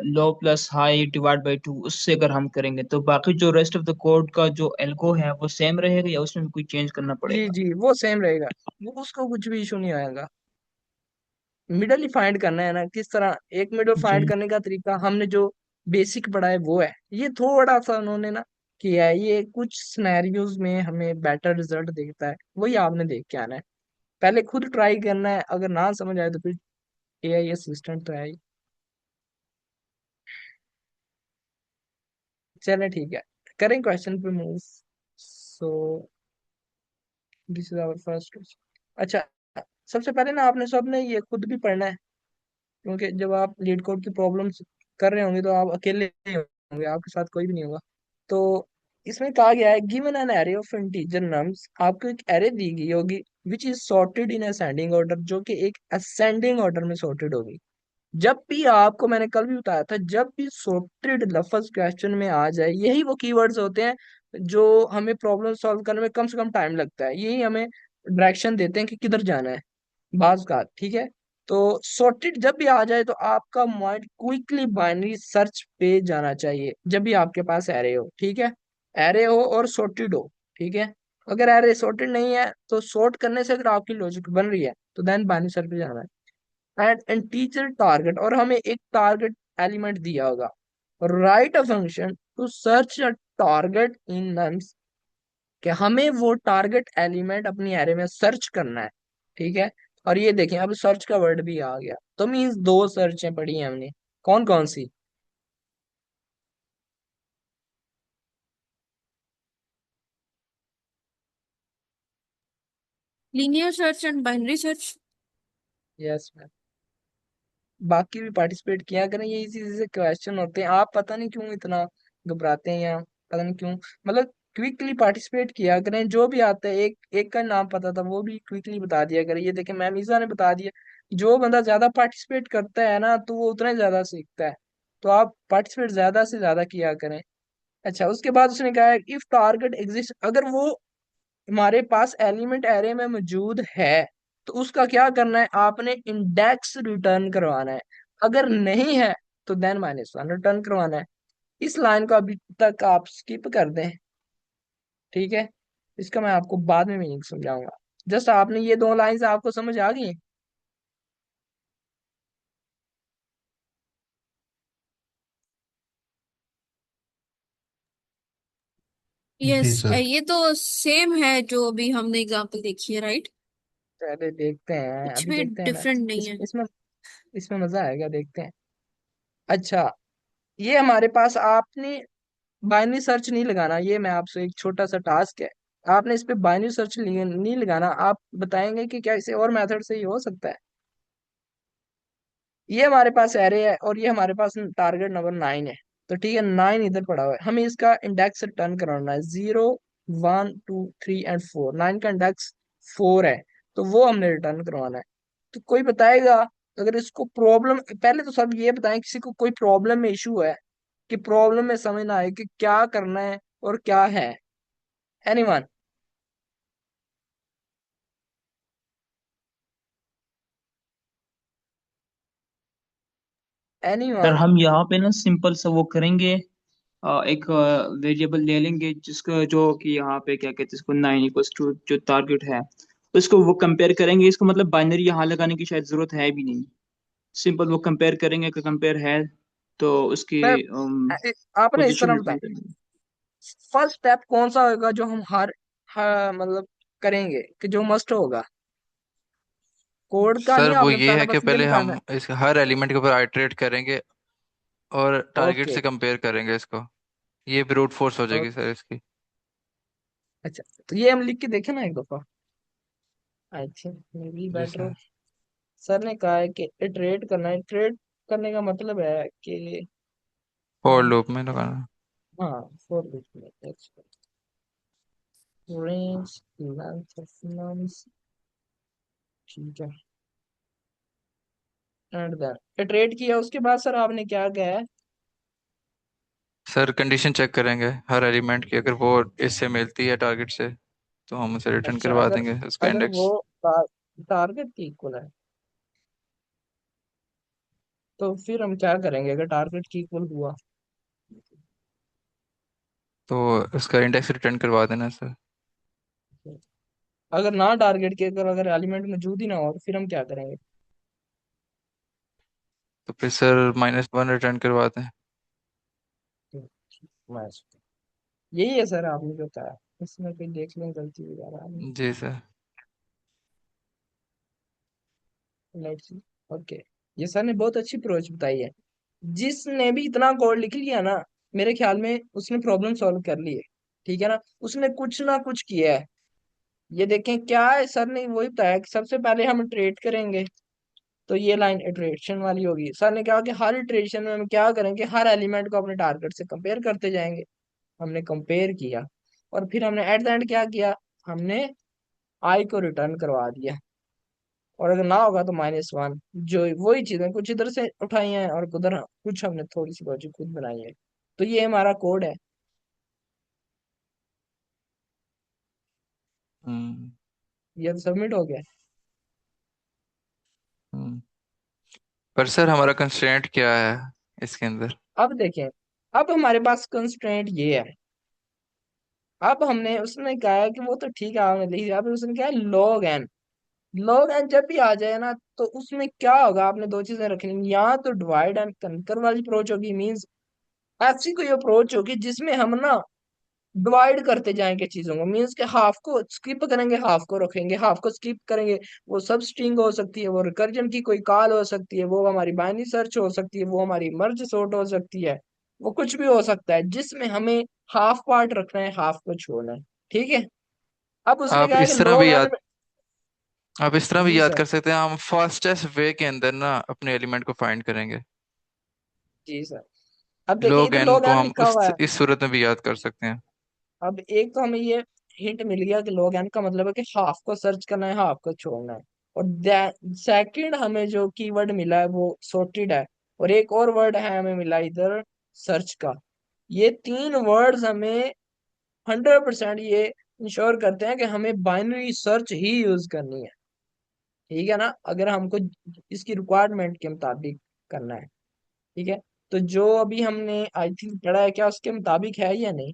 low plus high divide by two, उससे अगर हम करेंगे तो बाकी जो रेस्ट ऑफ द कोड का जो एल्गो है वो सेम रहेगा या उसमें भी कोई चेंज करना जी पड़ेगा? जी वो सेम रहेगा, वो उसको कुछ भी इशू नहीं आएगा। मिडल ही फाइंड करना है ना, किस तरह एक मिडल फाइंड जी। करने का तरीका हमने जो बेसिक पढ़ा है वो है। ये थोड़ा सा उन्होंने ना किया है, ये कुछ सिनेरियोज में हमें बेटर रिजल्ट देता है, वही आपने देख के आना है। पहले खुद ट्राई करना है, अगर ना समझ आए तो फिर एआई असिस्टेंट तो है ही। चलें ठीक है, करें क्वेश्चन पे मूव। So this is our first question. अच्छा, सबसे पहले ना आपने सबने ये खुद भी पढ़ना है, क्योंकि जब आप लीड कोड की प्रॉब्लम्स कर रहे होंगे तो आप अकेले नहीं होंगे, आपके साथ कोई भी नहीं होगा। तो इसमें कहा गया है given an array of integer nums, आपको एक एरे दी गई होगी which is sorted in ascending order, जो कि एक असेंडिंग ऑर्डर में सॉर्टेड होगी। जब भी आपको, मैंने कल भी बताया था, जब भी सॉर्टेड लफ्ज क्वेश्चन में आ जाए, यही वो कीवर्ड्स होते हैं जो हमें प्रॉब्लम सॉल्व करने में कम से कम टाइम लगता है, यही हमें डायरेक्शन देते हैं कि किधर जाना है बाज का। ठीक है, तो सॉर्टेड जब भी आ जाए तो आपका माइंड क्विकली बाइनरी सर्च पे जाना चाहिए, जब भी आपके पास एरे हो। ठीक है, एरे हो और सॉर्टेड हो। ठीक है, अगर एरे सॉर्टेड नहीं है तो सॉर्ट करने से अगर आपकी लॉजिक बन रही है तो देन बाइनरी सर्च पे जाना है। एंड इंटीजर टारगेट, और हमें एक टारगेट एलिमेंट दिया होगा। Write a function to search a target in nums, कि हमें वो टारगेट एलिमेंट अपनी एरे में सर्च करना है। ठीक है, और ये देखें अब सर्च का वर्ड भी आ गया, तो मीन्स 2 सर्चें पढ़ी हैं हमने, कौन कौन सी? Linear search and binary search. Yes ma'am, बाकी भी पार्टिसिपेट किया करें, ये इसी से क्वेश्चन होते हैं। आप पता नहीं क्यों इतना घबराते हैं, या पता नहीं क्यों, मतलब क्विकली पार्टिसिपेट किया करें, जो भी आता है। एक एक का नाम पता था वो भी क्विकली बता दिया करें। ये देखें मैम ईजा ने बता दिया, जो बंदा ज्यादा पार्टिसिपेट करता है ना तो वो उतना ही ज्यादा सीखता है। तो आप पार्टिसिपेट ज्यादा से ज्यादा किया करें। अच्छा, उसके बाद उसने कहा है इफ टारगेट एग्जिस्ट, अगर वो हमारे पास एलिमेंट एरे में मौजूद है तो उसका क्या करना है, आपने इंडेक्स रिटर्न करवाना है। अगर नहीं है तो देन -1 रिटर्न करवाना है। इस लाइन को अभी तक आप स्किप कर दें। ठीक है, इसका मैं आपको बाद में मीनिंग समझाऊंगा। जस्ट आपने ये 2 लाइन आपको समझ आ गई। यस, जी सर। ये तो सेम है जो अभी हमने एग्जांपल देखी है, राइट? पहले देखते हैं, कुछ अभी भी देखते हैं ना। डिफरेंट नहीं इस है। इसमें इसमें मजा आएगा, देखते हैं। अच्छा, ये हमारे पास आपने बाइनरी सर्च नहीं लगाना, ये मैं आपसे एक छोटा सा टास्क है। आपने इस पे बाइनरी सर्च नहीं लगाना। आप बताएंगे कि क्या इसे और मेथड से ही हो सकता है। ये हमारे पास एरे है और ये हमारे पास टारगेट नंबर 9 है। तो ठीक है, 9 इधर पड़ा हुआ है, हमें इसका इंडेक्स रिटर्न कराना है। 0, 1, 2, 3 एंड 4। 9 का इंडेक्स 4 है, तो वो हमने रिटर्न करवाना है। तो कोई बताएगा, अगर इसको प्रॉब्लम, पहले तो सब ये बताएं किसी को कोई प्रॉब्लम में इशू है, कि प्रॉब्लम में समझ ना आए कि क्या करना है और क्या है। एनीवन? Sir anyone? हम यहाँ पे ना सिंपल सा वो करेंगे, एक वेरिएबल ले लेंगे जिसका जो कि यहाँ पे क्या कहते हैं इसको 9 = जो टारगेट है, उसको वो कंपेयर करेंगे। इसको मतलब बाइनरी यहाँ लगाने की शायद जरूरत है भी नहीं। सिंपल वो कंपेयर करेंगे कि कंपेयर है तो उसकी मैं आपने इस पोजीशन तरह रिटर्न बताया, करेंगे। फर्स्ट स्टेप कौन सा होगा जो हम हर मतलब करेंगे, कि जो मस्ट होगा। कोड का सर नहीं, वो आपने ये पहला है कि बस ये पहले बताना हम है। इस हर एलिमेंट के ऊपर आइटरेट करेंगे और टारगेट ओके। से कंपेयर करेंगे इसको। ये ब्रूट फोर्स हो जाएगी ओके। सर इसकी। अच्छा, तो ये हम लिख के देखें ना एक दफा। आई थिंक मे बी जी बेटर। सर। सर ने कहा है कि इटरेट करना है। इटरेट करने का मतलब है कि फॉर हम, लूप में लगाना। हाँ, फॉर लूप में रेंज लेंथ ऑफ नम्स, ठीक है, एंड देन इटरेट किया। उसके बाद सर आपने क्या किया है? सर कंडीशन चेक करेंगे हर एलिमेंट की, अगर वो इससे मिलती है टारगेट से तो हम उसे रिटर्न अच्छा, करवा अगर देंगे उसका अगर वो इंडेक्स। टारगेट की इक्वल है, तो फिर हम क्या करेंगे अगर टारगेट की इक्वल हुआ? तो उसका इंडेक्स रिटर्न करवा देना सर। अगर ना टारगेट के, अगर अगर एलिमेंट मौजूद ही ना हो, तो फिर हम क्या करेंगे? तो फिर सर -1 रिटर्न करवा दें। बस, यही है सर आपने जो बताया। इसमें कोई देख लें गलती वगैरह नहीं। जी सर। Let's see. ओके, ये सर ने बहुत अच्छी अप्रोच बताई है। जिसने भी इतना कोड लिख लिया ना, मेरे ख्याल में उसने प्रॉब्लम सॉल्व कर ली है। ठीक है ना, उसने कुछ ना कुछ किया है। ये देखें क्या है, सर ने वही बताया कि सबसे पहले हम इटरेट करेंगे। तो ये लाइन इटरेशन वाली होगी। सर ने कहा कि हर इटरेशन में हम क्या करेंगे, हर एलिमेंट को अपने टारगेट से कंपेयर करते जाएंगे। हमने कंपेयर किया, और फिर हमने एट द एंड क्या किया, हमने आई को रिटर्न करवा दिया। और अगर ना होगा तो -1। जो वही चीजें कुछ इधर से उठाई हैं और उधर कुछ हमने थोड़ी सी लॉजिक खुद बनाई है। तो ये हमारा कोड है। हम्म। ये सबमिट हो गया। हम्म। पर सर हमारा कंस्ट्रेंट क्या है इसके अंदर? अब देखें, अब हमारे पास कंस्ट्रेंट ये है। अब हमने, उसने कहा है कि वो तो ठीक है आपने लिख दिया, अब उसने कहा लॉग एन। लॉग एन जब भी आ जाए ना, तो उसमें क्या होगा, आपने दो चीजें रखनी, या तो डिवाइड एंड कंकर वाली अप्रोच होगी, मींस ऐसी कोई अप्रोच होगी जिसमें हम ना डिवाइड करते जाएंगे चीजों को। मीन्स के हाफ को स्किप करेंगे, हाफ को रखेंगे, हाफ को स्किप करेंगे। वो सब स्ट्रिंग हो सकती है, वो रिकर्जन की कोई कॉल हो सकती है, वो हमारी बाइनरी सर्च हो सकती है, वो हमारी मर्ज सॉर्ट हो सकती है। वो कुछ भी हो सकता है जिसमें हमें हाफ पार्ट रखना है, हाफ को छोड़ना है। ठीक है। अब उसने आप कहा है कि इस तरह लॉग भी एन। याद आप इस तरह भी जी याद सर। कर सकते हैं, हम फास्टेस्ट वे के अंदर ना अपने एलिमेंट को फाइंड करेंगे। जी सर। अब देखिए log इधर n लॉग को एन हम लिखा हुआ उस है। इस सूरत में भी याद कर सकते हैं। अब एक तो हमें ये हिंट मिल गया कि लॉग एन का मतलब है कि हाफ को सर्च करना है, हाफ को छोड़ना है। और सेकंड हमें जो कीवर्ड मिला है वो सॉर्टेड है। और एक और वर्ड है हमें मिला इधर, सर्च का। ये तीन वर्ड्स हमें 100% ये इंश्योर करते हैं कि हमें बाइनरी सर्च ही यूज करनी है। ठीक है ना, अगर हमको इसकी रिक्वायरमेंट के मुताबिक करना है। ठीक है। तो जो अभी हमने आई थिंक पढ़ा है, क्या उसके मुताबिक है या नहीं?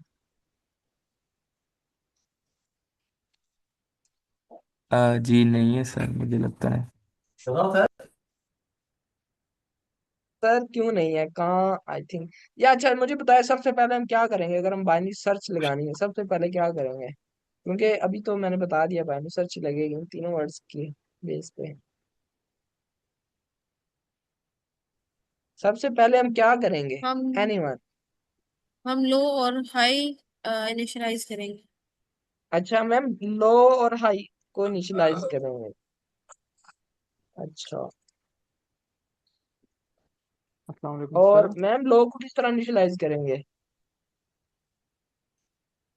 जी नहीं है सर, मुझे लगता है। सर क्यों नहीं है, कहाँ, आई थिंक। या अच्छा मुझे बताया, सबसे पहले हम क्या करेंगे अगर हम बाइनरी सर्च लगानी है, सबसे पहले क्या करेंगे? क्योंकि अभी तो मैंने बता दिया बाइनरी सर्च लगेगी इन तीनों वर्ड्स की बेस पे। सबसे पहले हम क्या करेंगे? हम एनीवन? हम लो और हाई इनिशियलाइज करेंगे। अच्छा मैम, लो और हाई को इनिशियलाइज करेंगे। अच्छा, अस्सलाम वालेकुम और सर। मैम लो को किस तरह इनिशियलाइज करेंगे?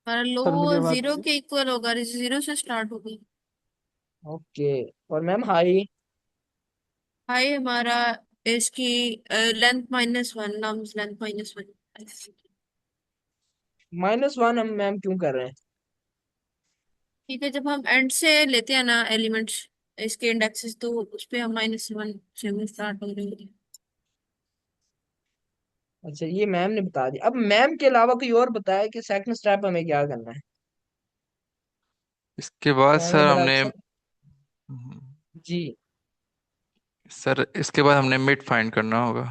हमारा लो सर मेरी आवाज़ आ 0 रही के इक्वल होगा, 0 से स्टार्ट होगी। ओके। और मैम हाई? हाई हमारा इसकी लेंथ -1, नम्स लेंथ -1। -1 हम मैम क्यों कर रहे हैं? ठीक है, जब हम एंड से लेते हैं ना एलिमेंट्स, इसके इंडेक्सेस, तो उस पे हम -1 से हम स्टार्ट हो रहे हैं। अच्छा, ये मैम ने बता दिया। अब मैम के अलावा कोई और बताया कि सेकंड स्टेप हमें क्या करना है? इसके बाद मैम ने सर बड़ा हमने अच्छा। जी। सर इसके बाद हमने मिड फाइंड करना होगा।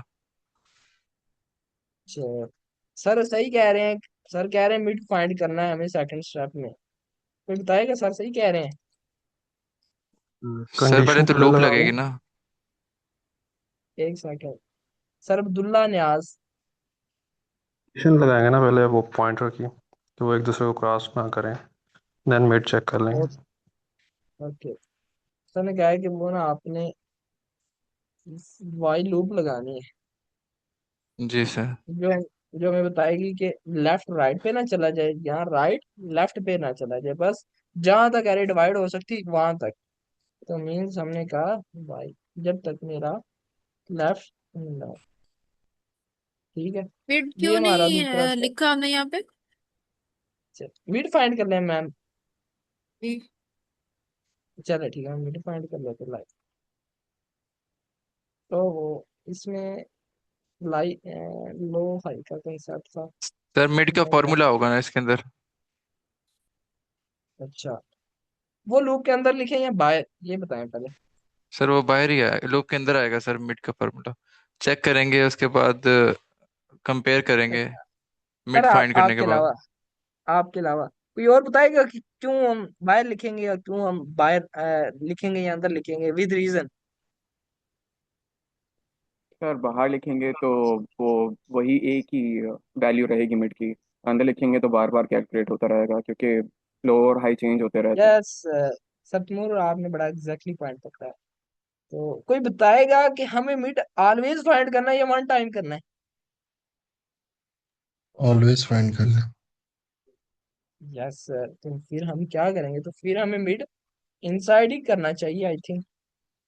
अच्छा, सर सही कह रहे हैं। सर कह रहे हैं मिड फाइंड करना है हमें सेकंड स्टेप में। कोई बताएगा? सर सही कह रहे हैं। सर पहले कंडीशन तो पहले लूप लगाओगे। लगेगी ना। एक सेकंड। सर अब्दुल्ला न्याज। कंडीशन लगाएंगे ना पहले वो पॉइंटर की, तो वो एक दूसरे को क्रॉस ना करें, देन मिड चेक कर लेंगे। ओके। सर ने कहा है कि वो ना आपने वाई लूप लगानी है, जी सर। जो जो हमें बताएगी कि लेफ्ट राइट पे ना चला जाए, यहाँ राइट लेफ्ट पे ना चला जाए, बस जहां तक एरे डिवाइड हो सकती वहां तक। तो मीन्स हमने कहा भाई जब तक मेरा लेफ्ट, ठीक है। मिड ये क्यों हमारा नहीं दूसरा स्टेप। लिखा हमने यहाँ पे? मिड फाइंड कर लें मैम? जी। चलो ठीक है, हम मिड फाइंड कर लेते लाइक। तो वो इसमें लाई लो हाई का कंसेप्ट था। सर मिड का मैं क्या? फॉर्मूला होगा ना इसके अंदर। अच्छा, वो लूप के अंदर लिखे या बाहर, ये बताएं पहले। सर वो बाहर ही है, लूप के अंदर आएगा सर मिड का फॉर्मूला। चेक करेंगे उसके बाद, कंपेयर करेंगे सर मिड फाइंड करने के आपके बाद। अलावा, आपके अलावा कोई और बताएगा कि क्यों हम बाहर लिखेंगे या क्यों हम बाहर लिखेंगे या अंदर लिखेंगे विद रीजन? सर बाहर लिखेंगे तो वो वही एक ही वैल्यू रहेगी मिड की। अंदर लिखेंगे तो बार बार कैलकुलेट होता रहेगा क्योंकि लो और हाई चेंज होते रहते हैं। यस सतनूर, आपने बड़ा एग्जैक्टली पॉइंट पकड़ा है। तो कोई बताएगा कि हमें मिड ऑलवेज फाइंड करना है या वन टाइम करना है? ऑलवेज फाइंड कर लें। यस सर, तो फिर हम क्या करेंगे? तो फिर हमें मिड इनसाइड ही करना चाहिए आई थिंक।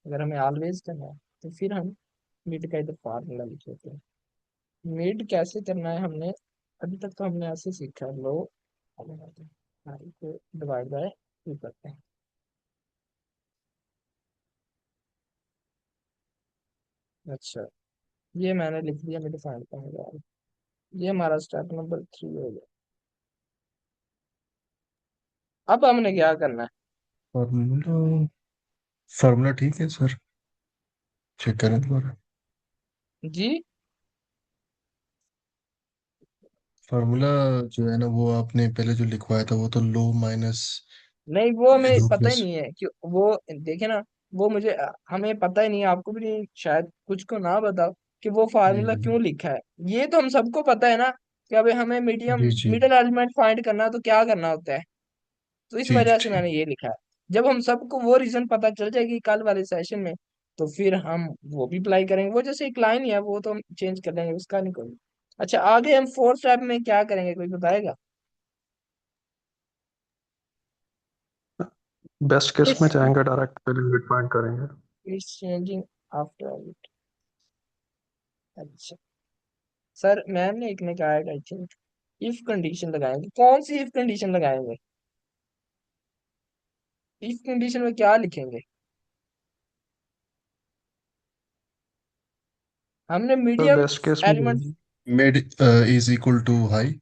अगर हमें ऑलवेज करना है तो फिर हम मिड का इधर फार्मूला लिख लेते हैं। मिड कैसे करना है हमने, अभी तक तो हमने ऐसे सीखा है। लो को डिवाइड बाय टू करते हैं। अच्छा, ये मैंने लिख दिया मिड फाइंड करने का। ये हमारा स्टेप नंबर 3 हो गया। अब हमने क्या करना है? फार्मूला, फार्मूला ठीक है सर, चेक करें दोबारा। जी। फार्मूला जो है ना, वो आपने पहले जो लिखवाया था वो तो लो माइनस नहीं, वो हमें लो पता ही प्लस। नहीं है कि वो, देखे ना, वो मुझे हमें पता ही नहीं है, आपको भी नहीं शायद, कुछ को ना बताओ कि वो जी फार्मूला जी क्यों लिखा है। ये तो हम सबको पता है ना कि अभी हमें मीडियम जी जी मिडिल एलिमेंट फाइंड करना है तो क्या करना होता है। तो इस जी जी वजह से ठीक। मैंने ये लिखा है। जब हम सबको वो रीजन पता चल जाएगी कल वाले सेशन में, तो फिर हम वो भी अप्लाई करेंगे। वो जैसे एक लाइन ही है, वो तो हम चेंज कर लेंगे, उसका नहीं कोई। अच्छा, आगे हम फोर्थ स्टेप में क्या करेंगे, कोई बताएगा? बेस्ट केस में इस जाएंगे, डायरेक्ट पहले मिड पॉइंट करेंगे। Is changing after it. अच्छा सर, मैम ने एक ने कहा है आई थिंक इफ कंडीशन लगाएंगे। कौन सी इफ कंडीशन लगाएंगे? इफ कंडीशन में क्या लिखेंगे? हमने तो मीडियम बेस्ट केस में element. Mid is equal to high,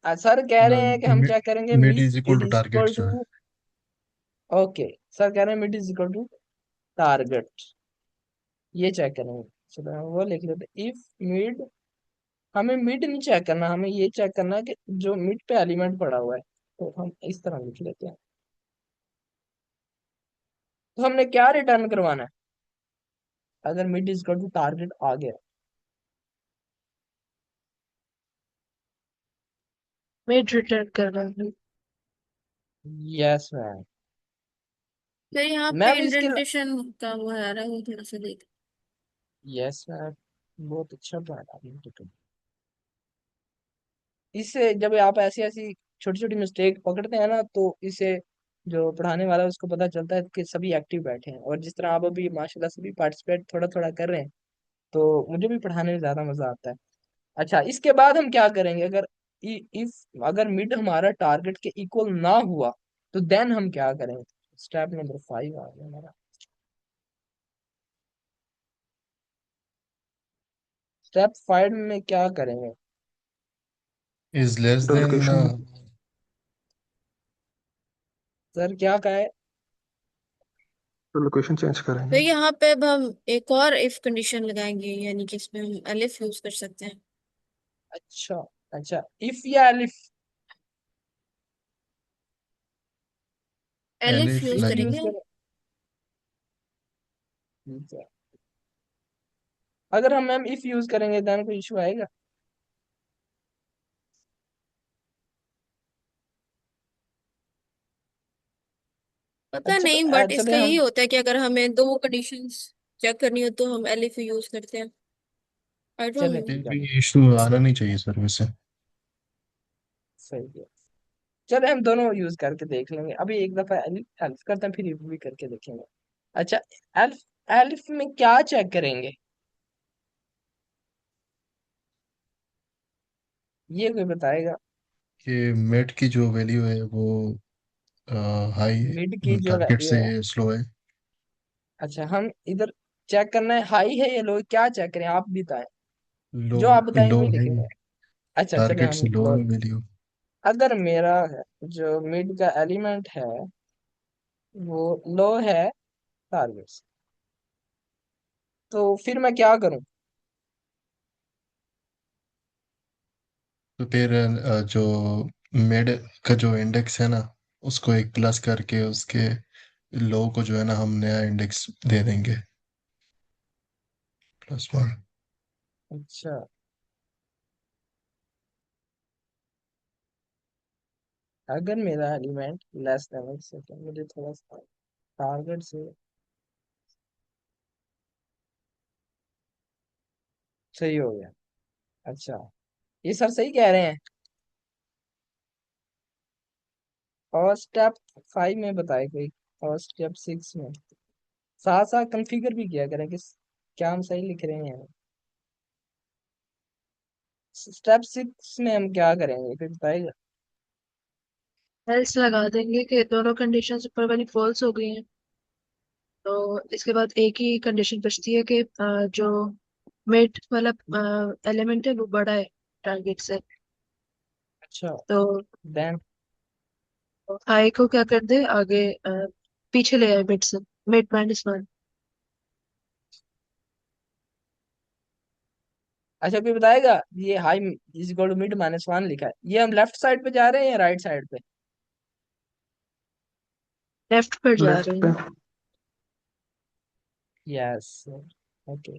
sir कह रहे हैं कि हम क्या करेंगे? Mid is equal mid to is target equal जो है। टू। ओके, सर कह रहे हैं mid is equal to target. ये चेक करेंगे। चलो हम वो लिख लेते, इफ मिड, हमें मिड नहीं चेक करना, हमें ये चेक करना है कि जो मिड पे एलिमेंट पड़ा हुआ है। तो हम इस तरह लिख लेते हैं। तो हमने क्या रिटर्न करवाना है अगर mid is equal to target आ गया? मिड रिटर्न करना है। Yes ma'am. फिर यहाँ पे मैम इसके, इंडेंटेशन का वो है रहा है, वो थोड़ा सा देख। यस मैम, बहुत अच्छा पॉइंट आपने तो। इससे जब आप ऐसी ऐसी छोटी छोटी मिस्टेक पकड़ते हैं ना, तो इससे जो पढ़ाने वाला है उसको पता चलता है कि सभी एक्टिव बैठे हैं। और जिस तरह आप अभी माशाल्लाह सभी पार्टिसिपेट थोड़ा थोड़ा कर रहे हैं, तो मुझे भी पढ़ाने में ज्यादा मजा आता है। अच्छा, इसके बाद हम क्या करेंगे? इफ अगर मिड हमारा टारगेट के इक्वल ना हुआ, तो देन हम क्या करेंगे? स्टेप नंबर 5 आ गया हमारा। स्टेप 5 में क्या करेंगे? इज लेस तो देन। लोकेशन, सर क्या कहा है? तो लोकेशन चेंज तो करेंगे। यहाँ पे अब हम एक और इफ कंडीशन लगाएंगे, यानी कि इसमें हम एलिफ यूज कर सकते हैं। अच्छा, अच्छा, इफ या elif? Elif elif use if line. Use करेंगे। करें, ठीक है। अगर हम मैम इफ यूज करेंगे देन कोई इशू आएगा? पता अच्छा, तो नहीं, बट चले इसका यही हम, होता है कि अगर हमें दो कंडीशंस चेक करनी हो तो हम एलिफ यूज करते हैं। आई डोंट चले नो। फिर ठीक है, भी इशू आना नहीं चाहिए सर वैसे। सही है। चले हम दोनों यूज करके देख लेंगे। अभी एक दफा एलिफ एलिफ करते हैं, फिर इफ भी करके देखेंगे। अच्छा, एलिफ, एलिफ में क्या चेक करेंगे? ये कोई बताएगा? ये मेट की जो वैल्यू है वो हाई मिड की जो टारगेट वैल्यू से है। स्लो है। अच्छा, हम इधर चेक करना है हाई है या लो, क्या चेक करें आप बताएं। लो, जो आप बताएंगे लो वही है। लिखेंगे। अच्छा, चले टारगेट हम से लो लो। है वैल्यू। अगर मेरा है जो मिड का एलिमेंट है वो लो है टारगेट से, तो फिर मैं क्या करूं? तो फिर जो मिड का जो इंडेक्स है ना, उसको एक प्लस करके उसके लो को जो है ना हम नया इंडेक्स दे देंगे, +1। अच्छा, अगर मेरा एलिमेंट लेस देन से, तो मुझे थोड़ा सा टारगेट से सही हो गया। अच्छा, ये सर सही कह रहे हैं। और स्टेप 5 में बताए कोई, और स्टेप 6 में साथ साथ कॉन्फ़िगर भी किया करें कि क्या हम सही लिख रहे हैं। स्टेप 6 में हम क्या करेंगे फिर बताइएगा? एल्स लगा देंगे कि दोनों कंडीशंस ऊपर वाली फॉल्स हो गई हैं। तो इसके बाद एक ही कंडीशन बचती है कि जो मिड वाला एलिमेंट है वो बड़ा है टारगेट से। अच्छा, तो देन, आई को क्या कर दे आगे, पीछे ले आए मिड से, मिड -1। अच्छा कोई बताएगा ये high is equal to mid -1 लिखा है, ये हम लेफ्ट साइड पे जा रहे हैं या राइट साइड पे? लेफ्ट पर जा लेफ्ट रहे पे। हैं। Yes, okay.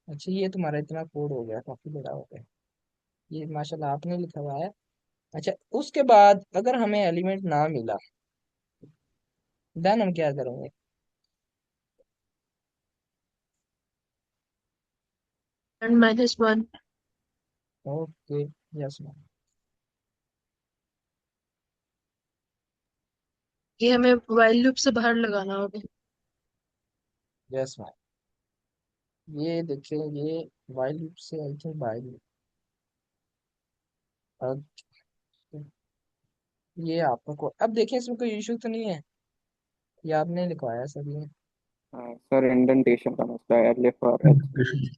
अच्छा, ये तुम्हारा इतना कोड हो गया, काफी बड़ा हो गया। ये माशाल्लाह आपने लिखा हुआ है। अच्छा, उसके बाद अगर हमें एलिमेंट ना मिला, देन हम क्या करेंगे? -1। Okay, yes ma'am. ये हमें वाइल लूप से बाहर लगाना होगा। यस मैम, ये देखिए, ये वाइल लूप से आई थिंक वाइल, अब ये आपका कोड, अब देखिए इसमें कोई इशू तो नहीं है? ये आपने लिखवाया सर ये? सर इंडेंटेशन का मसला है एलिफ और एच में।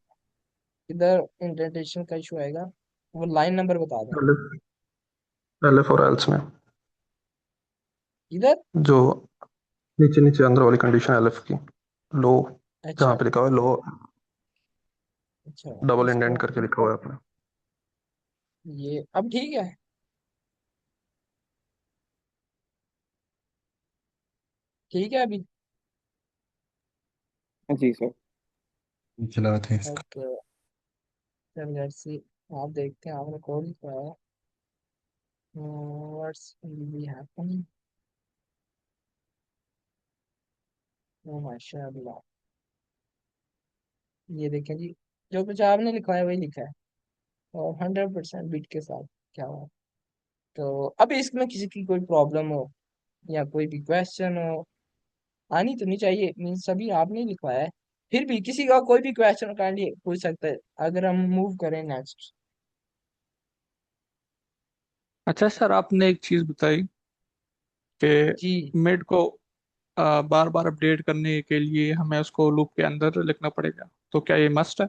इधर इंडेंटेशन का इशू आएगा, वो लाइन नंबर बता दें। एलिफ, एलिफ और एल्स में, इधर, जो नीचे नीचे अंदर वाली कंडीशन एलिफ की लो। अच्छा जहाँ पे लिखा हुआ है लो, अच्छा। डबल इसको इंडेंट करके लिखा हुआ है आपने। ये अब ठीक है। ठीक है अभी। जी सर। चलाते हैं इसका। ओके। चल लेट्स सी। आप देखते हैं आपने कौन सा है। What's be happen. ओ माशाल्लाह। ये देखें जी, जो कुछ आपने लिखा है वही लिखा है, और 100% बिट के साथ क्या हुआ। तो अब इसमें किसी की कोई प्रॉब्लम हो या कोई भी क्वेश्चन हो, आनी तो नहीं चाहिए, मीन्स सभी आपने ही लिखवाया है। फिर भी किसी का कोई भी क्वेश्चन काइंडली पूछ सकता है। अगर हम मूव करें नेक्स्ट। अच्छा सर, आपने एक चीज़ बताई कि जी मिड को बार बार अपडेट करने के लिए हमें उसको लूप के अंदर लिखना पड़ेगा, तो क्या ये मस्ट है?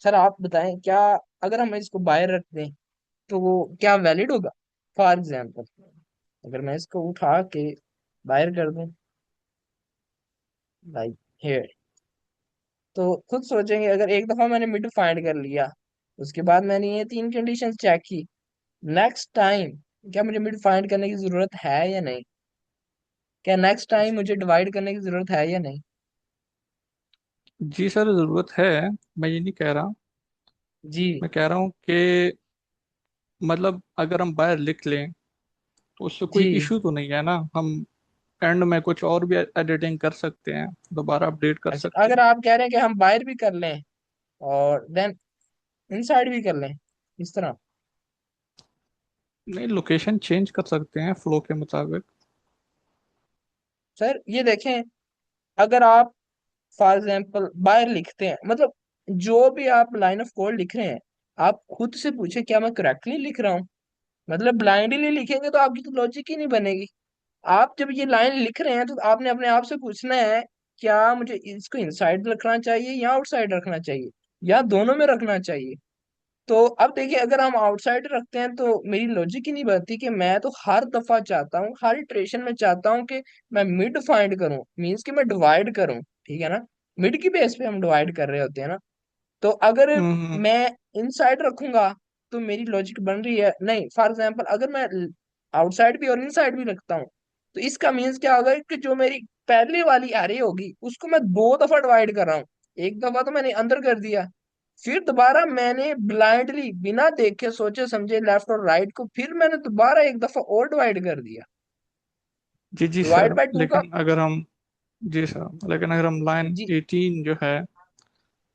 सर, आप बताएं क्या, अगर हम इसको बाहर रख दें तो वो क्या वैलिड होगा? फॉर एग्जाम्पल, अगर मैं इसको उठा के बाहर कर दूं, लाइक हेयर, तो खुद सोचेंगे अगर एक दफा मैंने मिड फाइंड कर लिया, उसके बाद मैंने ये तीन कंडीशंस चेक की, नेक्स्ट टाइम क्या मुझे मिड फाइंड करने की जरूरत है या नहीं? क्या नेक्स्ट टाइम मुझे डिवाइड करने की जरूरत है या नहीं? जी सर, ज़रूरत है। मैं ये नहीं कह रहा। जी मैं कह रहा हूँ कि मतलब अगर हम बाहर लिख लें तो उससे कोई जी। इशू तो नहीं है ना? हम एंड में कुछ और भी एडिटिंग कर सकते हैं, दोबारा अपडेट कर अच्छा, सकते अगर हैं। आप कह रहे हैं कि हम बाहर भी कर लें और देन इनसाइड भी कर लें, इस तरह। नहीं, लोकेशन चेंज कर सकते हैं फ्लो के मुताबिक। सर ये देखें, अगर आप फॉर एग्जाम्पल बाहर लिखते हैं, मतलब जो भी आप लाइन ऑफ कोड लिख रहे हैं, आप खुद से पूछे क्या मैं करेक्टली लिख रहा हूँ। मतलब ब्लाइंडली लिखेंगे तो आपकी तो लॉजिक ही नहीं बनेगी। आप जब ये लाइन लिख रहे हैं तो आपने अपने आप से पूछना है, क्या मुझे इसको इनसाइड रखना चाहिए या आउटसाइड रखना चाहिए, या दोनों में रखना चाहिए। तो अब देखिए, अगर हम आउटसाइड रखते हैं तो मेरी लॉजिक ही नहीं बनती कि मैं तो हर दफा चाहता हूँ, हर इटरेशन में चाहता हूँ कि मैं मिड फाइंड करूँ, मीन्स कि मैं डिवाइड करूँ, ठीक है ना? मिड की बेस पे हम डिवाइड कर रहे होते हैं ना। तो अगर हम्म। मैं इनसाइड रखूंगा तो मेरी लॉजिक बन रही है नहीं। फॉर एग्जाम्पल, अगर मैं आउटसाइड भी और इनसाइड भी रखता हूँ, तो इसका मीन्स क्या होगा कि जो मेरी पहले वाली एरे होगी उसको मैं दो दफा डिवाइड कर रहा हूँ। एक दफा तो मैंने अंदर कर दिया, फिर दोबारा मैंने ब्लाइंडली बिना देखे सोचे समझे लेफ्ट और राइट को, फिर मैंने दोबारा एक दफा और डिवाइड कर दिया। जी जी डिवाइड सर, बाय टू का। लेकिन अगर हम जी सर, लेकिन अगर हम लाइन जी 18 जो है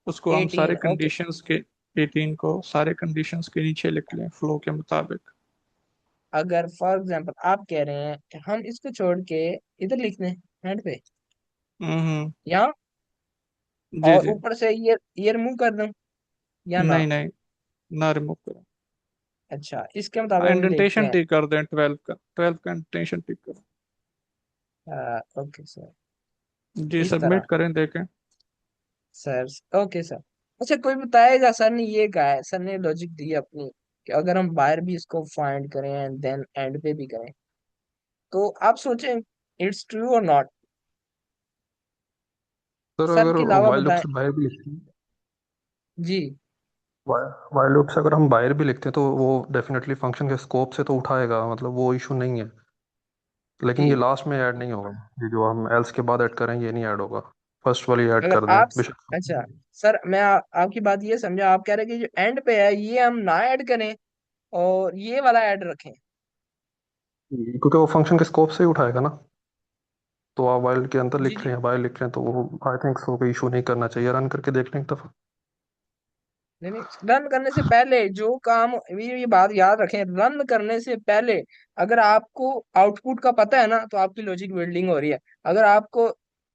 उसको हम सारे 18, ओके। कंडीशंस के 18 को सारे कंडीशंस के नीचे लिख लें फ्लो के मुताबिक। अगर फॉर एग्जाम्पल आप कह रहे हैं कि हम इसको छोड़ के इधर लिख दें हैंड पे, हम्म। या जी और जी। ऊपर से ये रिमूव कर दूं, या ना? नहीं नहीं, ना रिमूव करें। अच्छा, इसके हाँ, मुताबिक हम देखते इंडेंटेशन हैं। ठीक कर दें, 12 का इंडेंटेशन ठीक करें। ओके सर, जी, इस तरह। सबमिट करें, देखें। Sir okay sir. अच्छा, कोई बताएगा, सर ने ये कहा है, सर ने लॉजिक दी है अपनी, कि अगर हम बाहर भी इसको फाइंड करें एंड देन एंड पे भी करें, तो आप सोचें इट्स ट्रू और नॉट। सर सर अगर के अलावा वाइल लूप बताएं। से बाहर भी लिखते हैं, जी वाइल लूप से अगर हम बाहर भी लिखते हैं तो वो डेफिनेटली फंक्शन के स्कोप से तो उठाएगा, मतलब वो इशू नहीं है। लेकिन ये जी। लास्ट में ऐड नहीं होगा, ये जो हम एल्स के बाद ऐड करें ये नहीं ऐड होगा। फर्स्ट वाली ऐड अगर कर दें आप बेशक। अच्छा सर, मैं आपकी बात ये समझा, आप कह रहे हैं कि जो एंड पे है ये हम ना ऐड करें और ये वाला ऐड रखें। क्योंकि वो फंक्शन के स्कोप से ही उठाएगा ना। तो आप वाइल के अंदर जी लिख रहे जी। हैं, बाहर लिख रहे हैं, तो वो आई थिंक सो कोई इशू नहीं करना चाहिए, रन करके देख लें एक दफा। नहीं नहीं, रन करने से पहले जो काम, ये बात याद रखें, रन करने से पहले अगर आपको आउटपुट का पता है ना तो आपकी लॉजिक बिल्डिंग हो रही है। अगर आपको,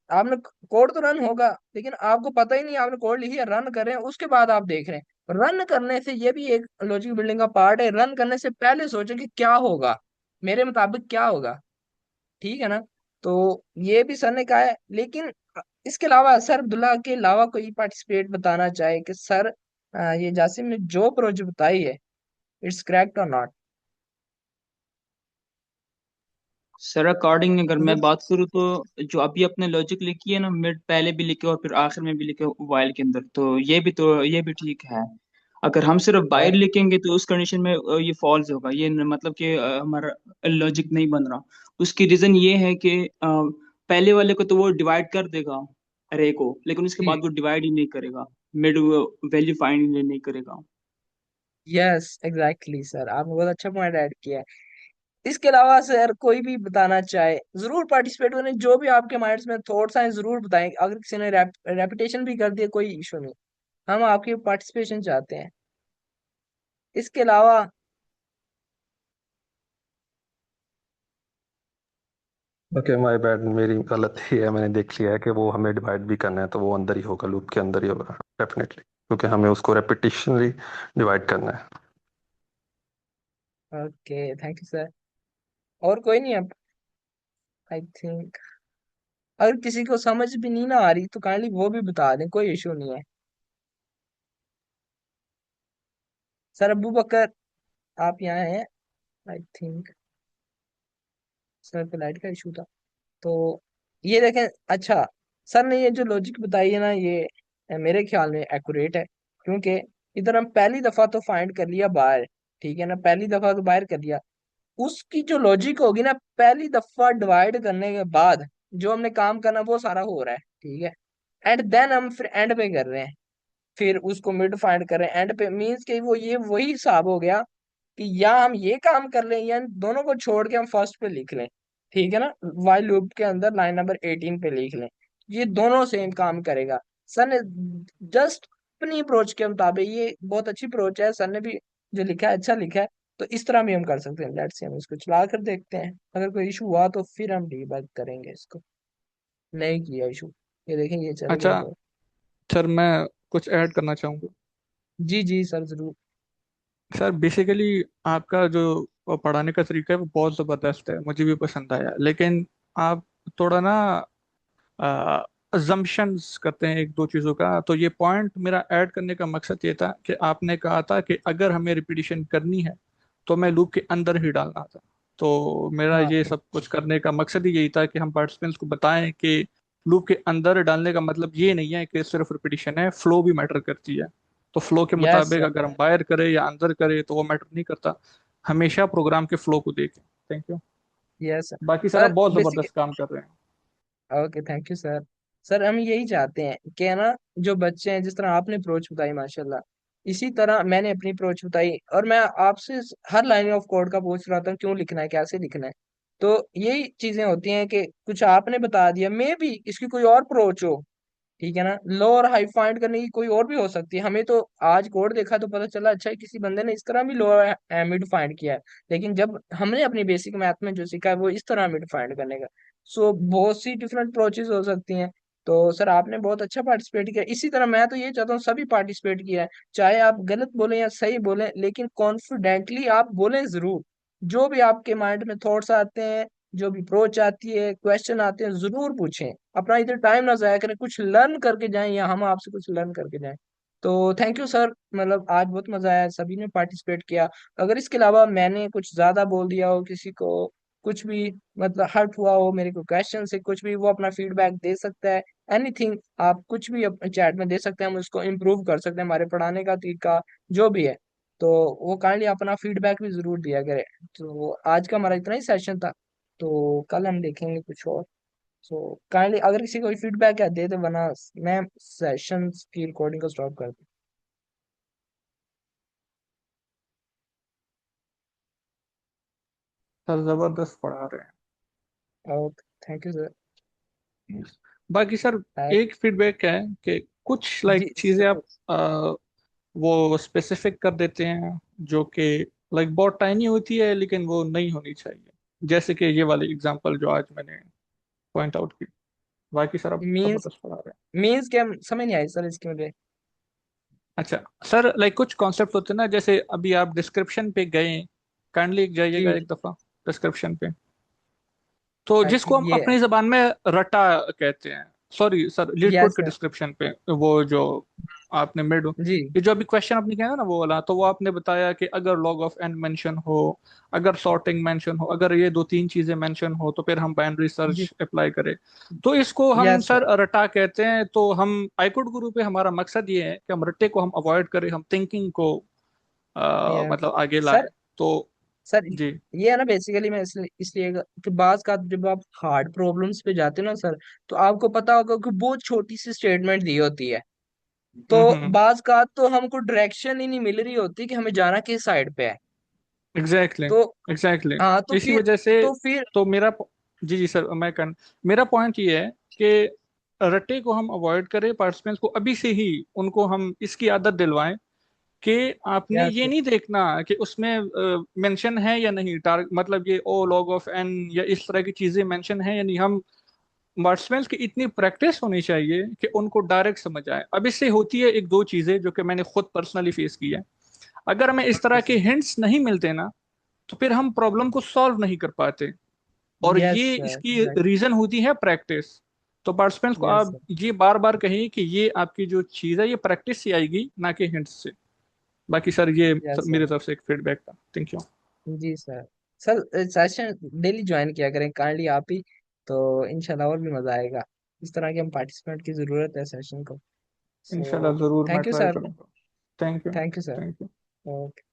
आपने कोड तो रन होगा लेकिन आपको पता ही नहीं, आपने कोड लिखी है, रन कर रहे हैं, उसके बाद आप देख रहे हैं। रन करने से, ये भी एक लॉजिक बिल्डिंग का पार्ट है, रन करने से पहले सोचें कि क्या होगा, मेरे मुताबिक क्या होगा, ठीक है ना? तो ये भी सर ने कहा है। लेकिन इसके अलावा सर, अब्दुल्ला के अलावा कोई पार्टिसिपेट बताना चाहे कि सर ये जासिम ने जो प्रोजेक्ट बताई है, इट्स करेक्ट और नॉट? सर अकॉर्डिंग अगर वो मैं बात करूँ तो जो अभी अपने लॉजिक लिखी है ना, मिड पहले भी लिखे और फिर आखिर में भी लिखे वाइल के अंदर, तो ये भी ठीक है। अगर हम सिर्फ बाहर लिखेंगे तो उस कंडीशन में ये फॉल्स होगा, मतलब कि हमारा लॉजिक नहीं बन रहा। उसकी रीजन ये है कि पहले वाले को तो वो डिवाइड कर देगा अरे को, लेकिन उसके बाद जी। वो डिवाइड ही नहीं करेगा, मिड वैल्यू फाइंड नहीं करेगा। यस एग्जैक्टली सर, आपने बहुत अच्छा पॉइंट ऐड किया है। इसके अलावा सर कोई भी बताना चाहे जरूर पार्टिसिपेट करें, जो भी आपके माइंड्स में थॉट्स आए जरूर बताएं। अगर किसी ने रेपिटेशन भी कर दिया कोई इशू नहीं, हम आपकी पार्टिसिपेशन चाहते हैं। इसके अलावा ओके, माय बैड, मेरी गलती है, मैंने देख लिया है कि वो हमें डिवाइड भी करना है, तो वो अंदर ही होगा, लूप के अंदर ही होगा डेफिनेटली, क्योंकि हमें उसको रेपिटेशनली डिवाइड करना है। Okay thank you sir. और कोई नहीं अब, आई थिंक अगर किसी को समझ भी नहीं ना आ रही तो काइंडली वो भी बता दें, कोई इशू नहीं है। सर अबू बकर आप यहाँ हैं आई थिंक, सर पे लाइट का इशू था। तो ये देखें, अच्छा सर ने ये जो लॉजिक बताई है ना, ये मेरे ख्याल में एक्यूरेट है। क्योंकि इधर हम पहली दफा तो फाइंड कर लिया बाहर, ठीक है ना, पहली दफा तो बाहर कर लिया। उसकी जो लॉजिक होगी ना, पहली दफा डिवाइड करने के बाद जो हमने काम करना वो सारा हो रहा है, ठीक है। एंड देन हम फिर एंड पे कर रहे हैं, फिर उसको मिड फाइंड कर रहे हैं एंड पे, मीन्स कि वो ये वही हिसाब हो गया कि या हम ये काम कर लें या इन दोनों को छोड़ के हम फर्स्ट पे लिख लें, ठीक है ना, वाइल लूप के अंदर लाइन नंबर 18 पे लिख लें। ये दोनों सेम काम करेगा। सर ने जस्ट अपनी अप्रोच के मुताबिक, ये बहुत अच्छी अप्रोच है, सर ने भी जो लिखा है अच्छा लिखा है। तो इस तरह भी हम कर सकते हैं। लेट्स से हम इसको चला कर देखते हैं, अगर कोई इशू हुआ तो फिर हम डीबग करेंगे इसको। नहीं किया इशू, ये देखें ये चल गया अच्छा तो। सर, मैं कुछ ऐड करना चाहूँगा। जी जी सर जरूर। सर बेसिकली आपका जो पढ़ाने का तरीका है वो बहुत ज़बरदस्त है, मुझे भी पसंद आया। लेकिन आप थोड़ा ना अजम्पशंस करते हैं एक दो चीज़ों का। तो ये पॉइंट मेरा ऐड करने का मकसद ये था कि आपने कहा था कि अगर हमें रिपीटिशन करनी है तो मैं लूप के अंदर ही डालना था। तो मेरा हाँ ये सब कुछ करने का मकसद ही यही था कि हम पार्टिसिपेंट्स को बताएं कि लूप के अंदर डालने का मतलब ये नहीं है कि सिर्फ रिपीटिशन है, फ्लो भी मैटर करती है। तो फ्लो के यस मुताबिक अगर हम बाहर करें या अंदर करें तो वो मैटर नहीं करता। हमेशा प्रोग्राम के फ्लो को देखें। Thank you. यस बाकी सर आप सर बहुत बेसिक। ज़बरदस्त काम कर रहे हैं। Okay thank you sir. Sir हम यही चाहते हैं कि है ना, जो बच्चे हैं, जिस तरह आपने अप्रोच बताई माशाल्लाह, इसी तरह मैंने अपनी अप्रोच बताई। और मैं आपसे हर लाइन ऑफ कोड का पूछ रहा था क्यों लिखना है, कैसे लिखना है। तो यही चीजें होती हैं कि कुछ आपने बता दिया, मे भी इसकी कोई और अप्रोच हो, ठीक है ना, लो और हाई फाइंड करने की कोई और भी हो सकती है। हमें तो आज कोड देखा तो पता चला अच्छा है, किसी बंदे ने इस तरह भी लो मिड फाइंड किया है। लेकिन जब हमने अपनी बेसिक मैथ में जो सीखा है वो इस तरह मिड फाइंड करने का। सो बहुत सी डिफरेंट अप्रोचेज हो सकती हैं। तो सर आपने बहुत अच्छा पार्टिसिपेट किया, इसी तरह मैं तो ये चाहता हूँ सभी पार्टिसिपेट किया है, चाहे आप गलत बोलें या सही बोलें, लेकिन कॉन्फिडेंटली आप बोलें जरूर। जो भी आपके माइंड में थॉट्स आते हैं, जो भी अप्रोच आती है, क्वेश्चन आते हैं, जरूर पूछें। अपना इधर टाइम ना जाया करें, कुछ लर्न करके जाएं या हम आपसे कुछ लर्न करके जाएं। तो थैंक यू सर, मतलब आज बहुत मजा आया, सभी ने पार्टिसिपेट किया। अगर इसके अलावा मैंने कुछ ज्यादा बोल दिया हो, किसी को कुछ भी मतलब हर्ट हुआ हो मेरे को क्वेश्चन से, कुछ भी, वो अपना फीडबैक दे सकता है। एनीथिंग आप कुछ भी अपने चैट में दे सकते हैं, हम उसको इम्प्रूव कर सकते हैं, हमारे पढ़ाने का तरीका जो भी है। तो वो काइंडली अपना फीडबैक भी जरूर दिया करें। तो आज का हमारा इतना ही सेशन था, तो कल हम देखेंगे कुछ और। सो काइंडली अगर किसी को फीडबैक या दे दे, वरना मैं सेशन की रिकॉर्डिंग को स्टॉप कर सर जबरदस्त पढ़ा रहे दूँ। Okay thank you sir. हैं। बाकी सर Thank- एक फीडबैक है कि कुछ जी लाइक चीजें सर। आप वो स्पेसिफिक कर देते हैं जो कि लाइक बहुत टाइनी होती है लेकिन वो नहीं होनी चाहिए। जैसे कि ये वाली एग्जांपल जो आज मैंने पॉइंट आउट की। बाकी सर आप मीन्स जबरदस्त पढ़ा रहे हैं। मीन्स क्या, समझ नहीं आई सर इसके मुझे। अच्छा सर, लाइक कुछ कॉन्सेप्ट होते हैं ना, जैसे अभी आप डिस्क्रिप्शन पे गए, काइंडली जाइएगा जी एक दफा डिस्क्रिप्शन पे। तो जिसको हम ये अपनी जबान में रटा कहते हैं, sorry sir, leet code yes के सर। डिस्क्रिप्शन पे वो जो आपने मिड, जी ये जो अभी क्वेश्चन आपने किया ना वो वाला, तो वो आपने बताया कि अगर लॉग ऑफ एन मेंशन हो, अगर सॉर्टिंग मेंशन हो, अगर ये दो तीन चीजें मेंशन हो तो फिर हम बाइनरी जी। सर्च अप्लाई करें। तो इसको हम यस सर सर। रटा कहते हैं। तो हम आईकुड गुरु पे हमारा मकसद ये है कि हम रट्टे को हम अवॉइड करें, हम थिंकिंग को यस मतलब आगे लाएं। सर। तो सर जी। ये है ना बेसिकली, मैं इसलिए इसलिए कि बात का जब आप हार्ड प्रॉब्लम्स पे जाते हो ना सर, तो आपको पता होगा कि बहुत छोटी सी स्टेटमेंट दी होती है। तो हम्म। बाज का तो हमको डायरेक्शन ही नहीं मिल रही होती कि हमें जाना किस साइड पे है। एग्जैक्टली तो एग्जैक्टली। हाँ तो इसी फिर वजह से तो फिर तो जी जी सर, मेरा पॉइंट ये है कि रट्टे को हम अवॉइड करें, पार्टिसिपेंट्स को अभी से ही उनको हम इसकी आदत दिलवाएं कि आपने यस ये सर। नहीं देखना कि उसमें मेंशन है या नहीं, टारगेट मतलब ये ओ लॉग ऑफ एन या इस तरह की चीजें मेंशन है या नहीं। हम पार्टिसिपेंट्स की इतनी प्रैक्टिस होनी चाहिए कि उनको डायरेक्ट समझ आए। अब इससे होती है एक दो चीजें जो कि मैंने खुद पर्सनली फेस की है। अगर हमें इस तरह के हिंट्स नहीं मिलते ना, तो फिर हम प्रॉब्लम को सॉल्व नहीं कर पाते। और यस ये सर इसकी एग्जैक्ट। रीजन होती है प्रैक्टिस। तो पार्टिसिपेंट्स को यस आप सर। ये बार बार कहिए कि ये आपकी जो चीज है ये प्रैक्टिस से आएगी, ना कि हिंट्स से। बाकी सर ये यस मेरी सर। तरफ से एक फीडबैक था। Thank you. जी sir. Sir session daily join किया करें काइंडली आप ही, तो इंशाल्लाह और भी मजा आएगा। इस तरह के हम पार्टिसिपेंट की जरूरत है सेशन को। इंशाल्लाह सो जरूर मैं थैंक यू ट्राई सर। करूंगा। Thank you. Thank you sir. Thank you. Okay.